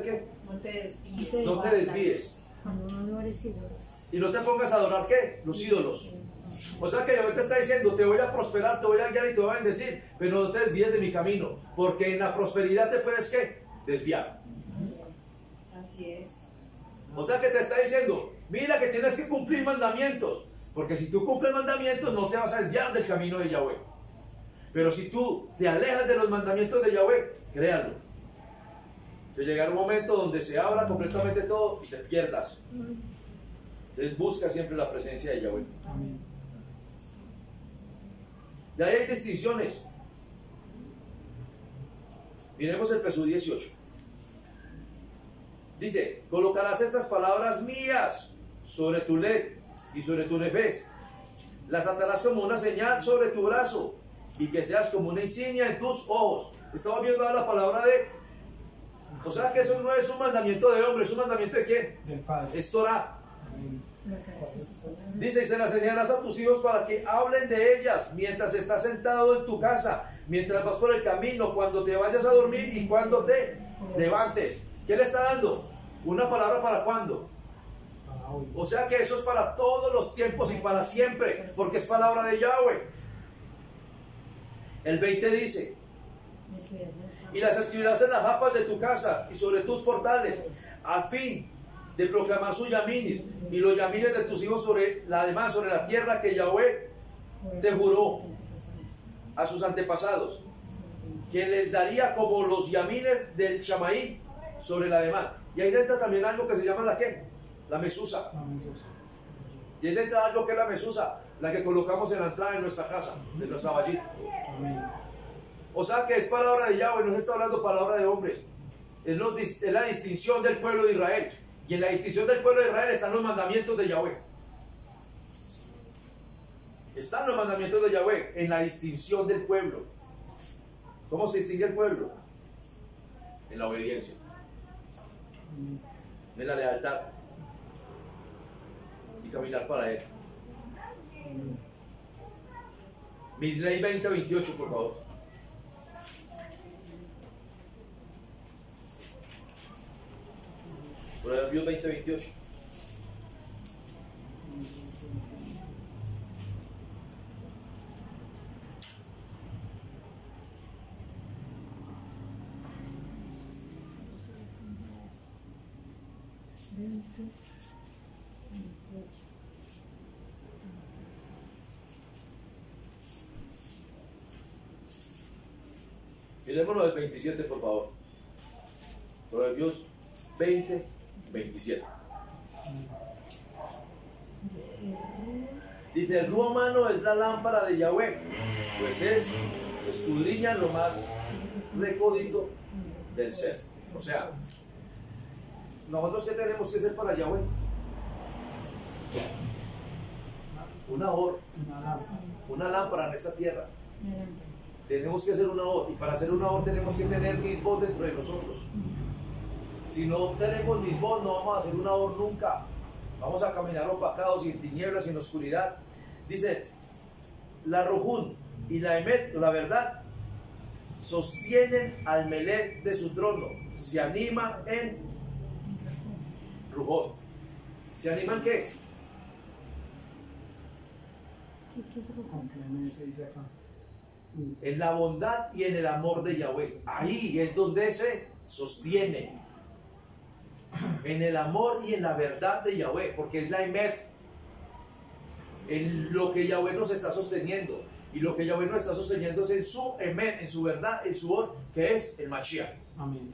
¿qué? No te desvíes. No te desvíes. Cuando no adores ídolos. Y no te pongas a adorar ¿qué? Los ídolos. O sea que Yahweh te está diciendo, te voy a prosperar, te voy a guiar y te voy a bendecir, pero no te desvíes de mi camino, porque en la prosperidad te puedes ¿qué? Desviar. Así es. O sea que te está diciendo, mira que tienes que cumplir mandamientos, porque si tú cumples mandamientos no te vas a desviar del camino de Yahweh. Pero si tú te alejas de los mandamientos de Yahweh, créalo. Te llegará un momento donde se abra completamente todo y te pierdas. Entonces busca siempre la presencia de Yahweh. Amén. Y ahí hay distinciones. Miremos el Pesú 18. Dice, colocarás estas palabras mías sobre tu led y sobre tu nefes. Las atarás como una señal sobre tu brazo y que seas como una insignia en tus ojos. Estamos viendo ahora la palabra de... O sea que eso no es un mandamiento de hombre, es un mandamiento de quién? Del Padre. Es Torah. Amén. Dice, y se las enseñarás a tus hijos para que hablen de ellas mientras estás sentado en tu casa, mientras vas por el camino, cuando te vayas a dormir y cuando te levantes. ¿Qué le está dando? Una palabra para cuándo. Para hoy. O sea que eso es para todos los tiempos y para siempre, porque es palabra de Yahweh. El 20 dice, y las escribirás en las japas de tu casa y sobre tus portales, a fin de proclamar sus yamines y los yamines de tus hijos sobre la tierra que Yahweh te juró a sus antepasados, que les daría como los yamines del chamaí sobre la demás. Y ahí entra también algo que se llama la ¿qué? La mesusa. Amén, Jesús. Y ahí entra algo que es la mesusa, la que colocamos en la entrada de nuestra casa, de nuestra vallita. Amén. O sea que es palabra de Yahweh, no se está hablando palabra de hombres. Es la distinción del pueblo de Israel. Y en la distinción del pueblo de Israel están los mandamientos de Yahweh. Están los mandamientos de Yahweh en la distinción del pueblo. ¿Cómo se distingue el pueblo? En la obediencia, en la lealtad y caminar para Él. Misley 20:28, por favor. Proverbios 20:28. Miremoslo del 27, por favor. Proverbios 20:27. Dice, el ruo humano es la lámpara de Yahweh, pues escudriña lo más recóndito del ser. O sea, nosotros, ¿qué tenemos que hacer para Yahweh? Una lámpara en esta tierra. Tenemos que hacer una or, y para hacer una or tenemos que tener misbos dentro de nosotros. Si no tenemos misbos, no vamos a hacer una or nunca. Vamos a caminar opacados y en tinieblas y en oscuridad. Dice, la Rujún y la Emet, la verdad, sostienen al Melech de su trono. Se anima en Rujón. ¿Se animan qué? Con clemencia dice acá. En la bondad y en el amor de Yahweh. Ahí es donde se sostiene. En el amor y en la verdad de Yahweh, porque es la Emet. En lo que Yahweh nos está sosteniendo. Y lo que Yahweh nos está sosteniendo es en su Emet, en su verdad, en su or, que es el Mashiach. Amén.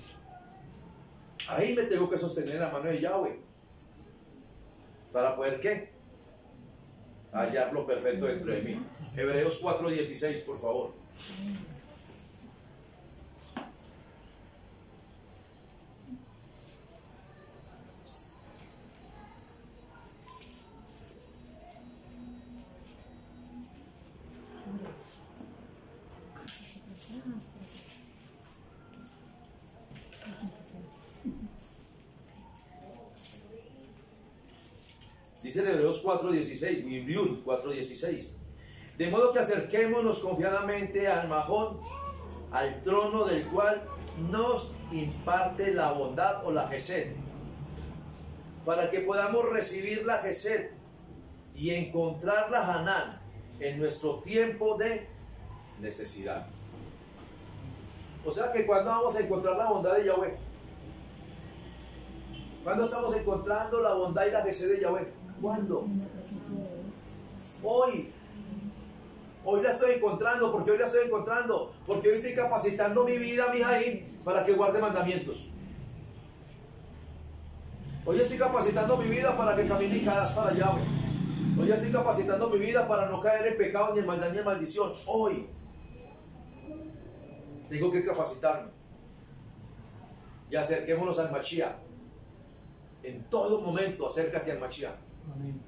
Ahí me tengo que sostener en la mano de Yahweh. ¿Para poder qué? Hallar lo perfecto dentro de mí. Hebreos 4:16, por favor. Dice en Hebreos 4:16, Biblión 4:16. De modo que acerquémonos confiadamente al Mahón, al trono del cual nos imparte la bondad o la Gesed, para que podamos recibir la Gesed y encontrar la Hanán en nuestro tiempo de necesidad. O sea que cuando vamos a encontrar la bondad de Yahweh, ¿cuándo estamos encontrando la bondad y la Gesed de Yahweh? ¿Cuándo? Hoy. Hoy la estoy encontrando. ¿Por qué hoy la estoy encontrando? Porque hoy estoy capacitando mi vida, mi Jaim, para que guarde mandamientos. Hoy estoy capacitando mi vida para que camine y cadas para Yahweh. Hoy estoy capacitando mi vida para no caer en pecado, ni en maldad, ni en maldición. Hoy tengo que capacitarme. Y acerquémonos al Mashiach. En todo momento acércate al Mashiach. Amén.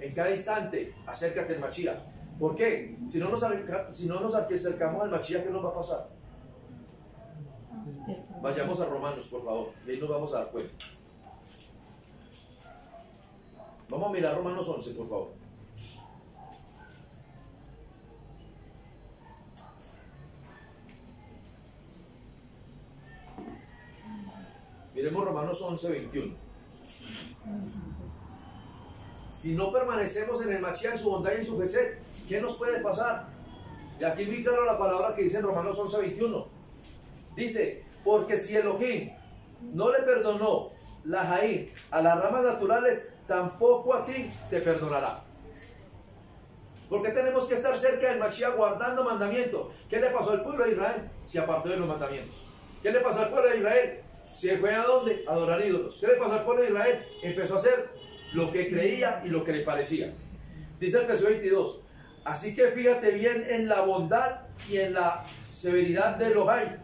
En cada instante acércate al Mashiach. ¿Por qué? Si no nos acercamos al Mashiach, ¿qué nos va a pasar? Vayamos a Romanos, por favor, y ahí nos vamos a dar cuenta. Vamos a mirar Romanos 11, por favor. Miremos Romanos 11:21. Si no permanecemos en el Mashiach, en su bondad y en su Gesed, ¿qué nos puede pasar? Y aquí muy claro la palabra que dice en Romanos 11:21. Dice, porque si Elohim no le perdonó la Jaim a las ramas naturales, tampoco a ti te perdonará. ¿Por qué tenemos que estar cerca del Mashiach guardando mandamientos? ¿Qué le pasó al pueblo de Israel? Se apartó de los mandamientos. ¿Qué le pasó al pueblo de Israel? Se fue a dónde? A adorar ídolos. ¿Qué le pasó al pueblo de Israel? Empezó a hacer lo que creía y lo que le parecía. Dice el verso 22, Así que fíjate bien en la bondad y en la severidad de Elohai,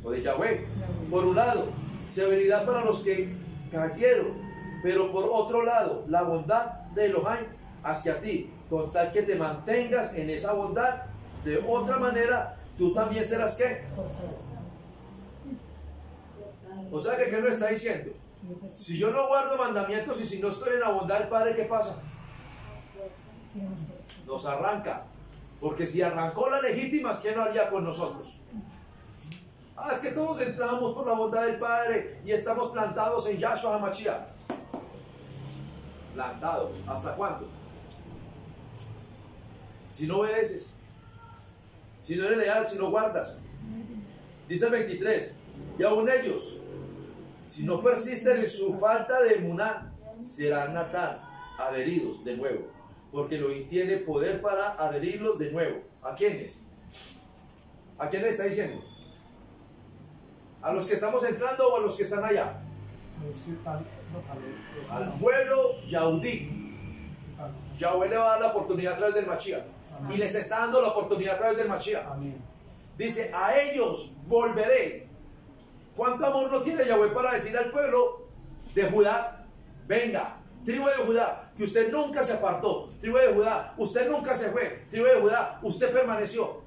o de Yahweh. Por un lado, severidad para los que cayeron, pero por otro lado, la bondad de Elohai hacia ti, con tal que te mantengas en esa bondad. De otra manera, tú también serás ¿qué? O sea que ¿qué nos está diciendo? Si yo no guardo mandamientos y si no estoy en la bondad del Padre, ¿qué pasa? Nos arranca. Porque si arrancó la legítima, ¿qué no haría con nosotros? Ah, es que todos entramos por la bondad del Padre y estamos plantados en Yahshua HaMashiach. Plantados. ¿Hasta cuándo? Si no obedeces, si no eres leal, si no guardas. Dice el 23, y aún ellos, si no persisten en su falta de emuná, serán adheridos de nuevo, porque Elohim tiene poder para adherirlos de nuevo. ¿A quiénes? ¿A quiénes está diciendo? ¿A los que estamos entrando o a los que están allá? A los que están, Al pueblo Yaudí. Yahweh le va a dar la oportunidad a través del Mashiach. Y les está dando la oportunidad a través del Mashiach. Amén. Dice, a ellos volveré. ¿Cuánto amor no tiene Yahweh para decir al pueblo de Judá? Venga, tribu de Judá, que usted nunca se apartó. Tribu de Judá, usted nunca se fue. Tribu de Judá, usted permaneció.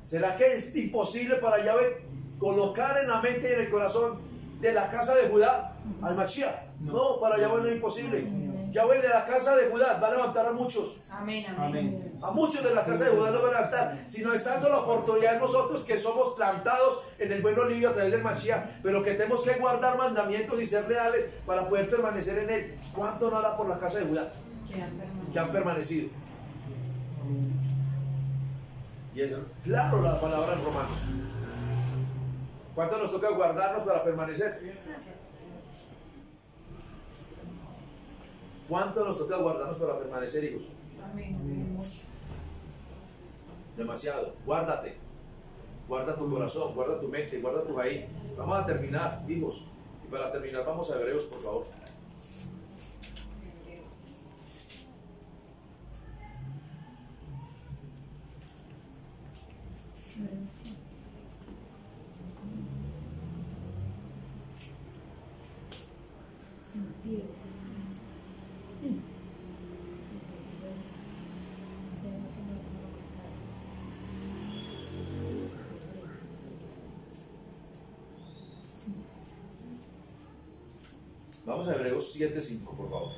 ¿Será que es imposible para Yahweh colocar en la mente y en el corazón de la casa de Judá al Mashiach? No, para Yahweh no es imposible. Yahweh de la casa de Judá va a levantar a muchos. Amén, Amén. amén. A muchos de la casa de Judá lo van a levantar, sino está dando la oportunidad a nosotros que somos plantados en el buen olivo a través del Mashiach, pero que tenemos que guardar mandamientos y ser reales para poder permanecer en él. ¿Cuánto no hará por la casa de Judá que han permanecido? Y es claro la palabra en Romanos. ¿Cuánto nos toca guardarnos para permanecer? ¿Cuánto nos toca guardarnos para permanecer, hijos? Amén. Demasiado. Guárdate. Guarda tu corazón, guarda tu mente, guarda tu ahí. Vamos a terminar, hijos. Y para terminar vamos a Hebreos, por favor. Se me pierde. Vamos a Hebreos 7:5, por favor.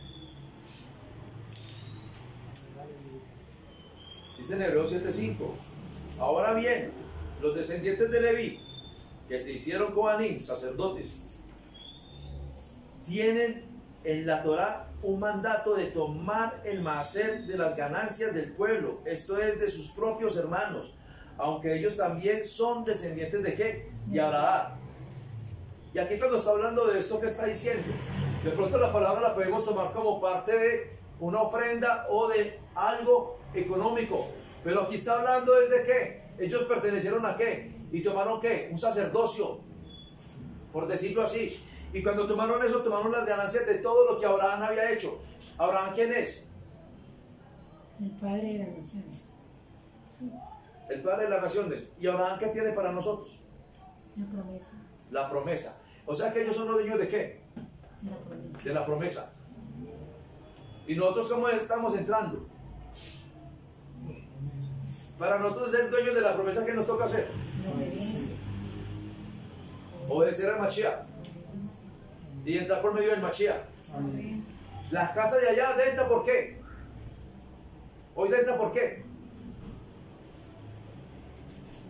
Dice en Hebreos 7:5. Ahora bien, los descendientes de Leví, que se hicieron Kohanim, sacerdotes, tienen en la Torá un mandato de tomar el maaser de las ganancias del pueblo, esto es de sus propios hermanos, aunque ellos también son descendientes de ¿qué? De Abraham. Y aquí cuando está hablando de esto que está diciendo, de pronto la palabra la podemos tomar como parte de una ofrenda o de algo económico, pero aquí está hablando desde qué, ellos pertenecieron a qué, y tomaron qué, un sacerdocio, por decirlo así. Y cuando tomaron eso, tomaron las ganancias de todo lo que Abraham había hecho. ¿Abraham quién es? El Padre de las Naciones. El Padre de las Naciones. ¿Y Abraham qué tiene para nosotros? La promesa. La promesa. O sea que ellos son los dueños de qué? La promesa. De la promesa. ¿Y nosotros cómo estamos entrando? Para nosotros ser dueños de la promesa, ¿qué nos toca hacer? La obediencia. Obedecer al Mashiach. Y entrar por medio del Mashiach. Amén. Las casas de allá, ¿de entra por qué? Hoy de entra por qué?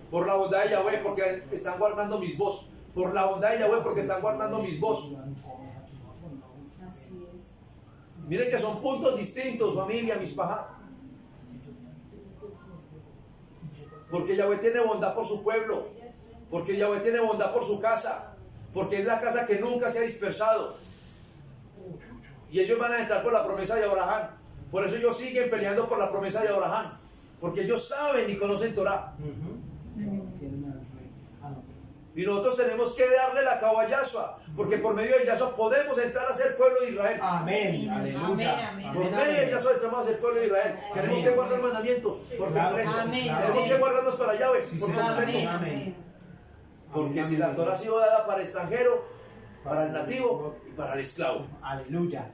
Por la bondad de Yahweh, porque están guardando mis voz. Por la bondad de Yahweh, porque están guardando mis voz. Así es. Miren que son puntos distintos, familia, mis pajas. Porque Yahweh tiene bondad por su pueblo. Porque Yahweh tiene bondad por su casa. Porque es la casa que nunca se ha dispersado. Y ellos van a entrar por la promesa de Abraham. Por eso ellos siguen peleando por la promesa de Abraham. Porque ellos saben y conocen Torah. Y nosotros tenemos que darle la cabo a Yahshua, porque por medio de Yahshua podemos entrar a ser pueblo de Israel. Amén. Aleluya. Amén, amén. Por medio de Yahshua entramos a ser pueblo de Israel. Tenemos que guardar mandamientos por Claro, completo. amén, Tenemos que amén. guardarnos para Yahweh Sí, por Señor. completo. Amén, Amén. amén. Porque Amén, si la amén. Torah ha sido dada para el extranjero, para el nativo y para el esclavo. Aleluya.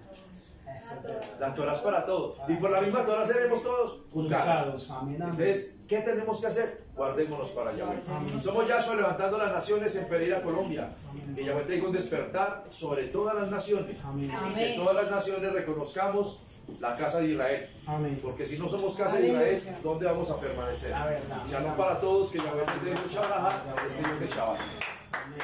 Eso es verdad. La Torah es para todos. Y por la misma Torah seremos todos juzgados. Juzgados. Amén. Amén. Entonces, ¿qué tenemos que hacer? Guardémonos para Yahweh. Amén. Somos Yahshua levantando las naciones en Pereira, Colombia. Que Yahweh traiga un despertar sobre todas las naciones. Amén. Y que todas las naciones reconozcamos la casa de Israel. Amén. Porque si no somos casa de Israel, ¿dónde vamos a permanecer? La verdad. Shalom para todos, que Yahweh les dé mucha braja, este Dios de Shabbat. Amén.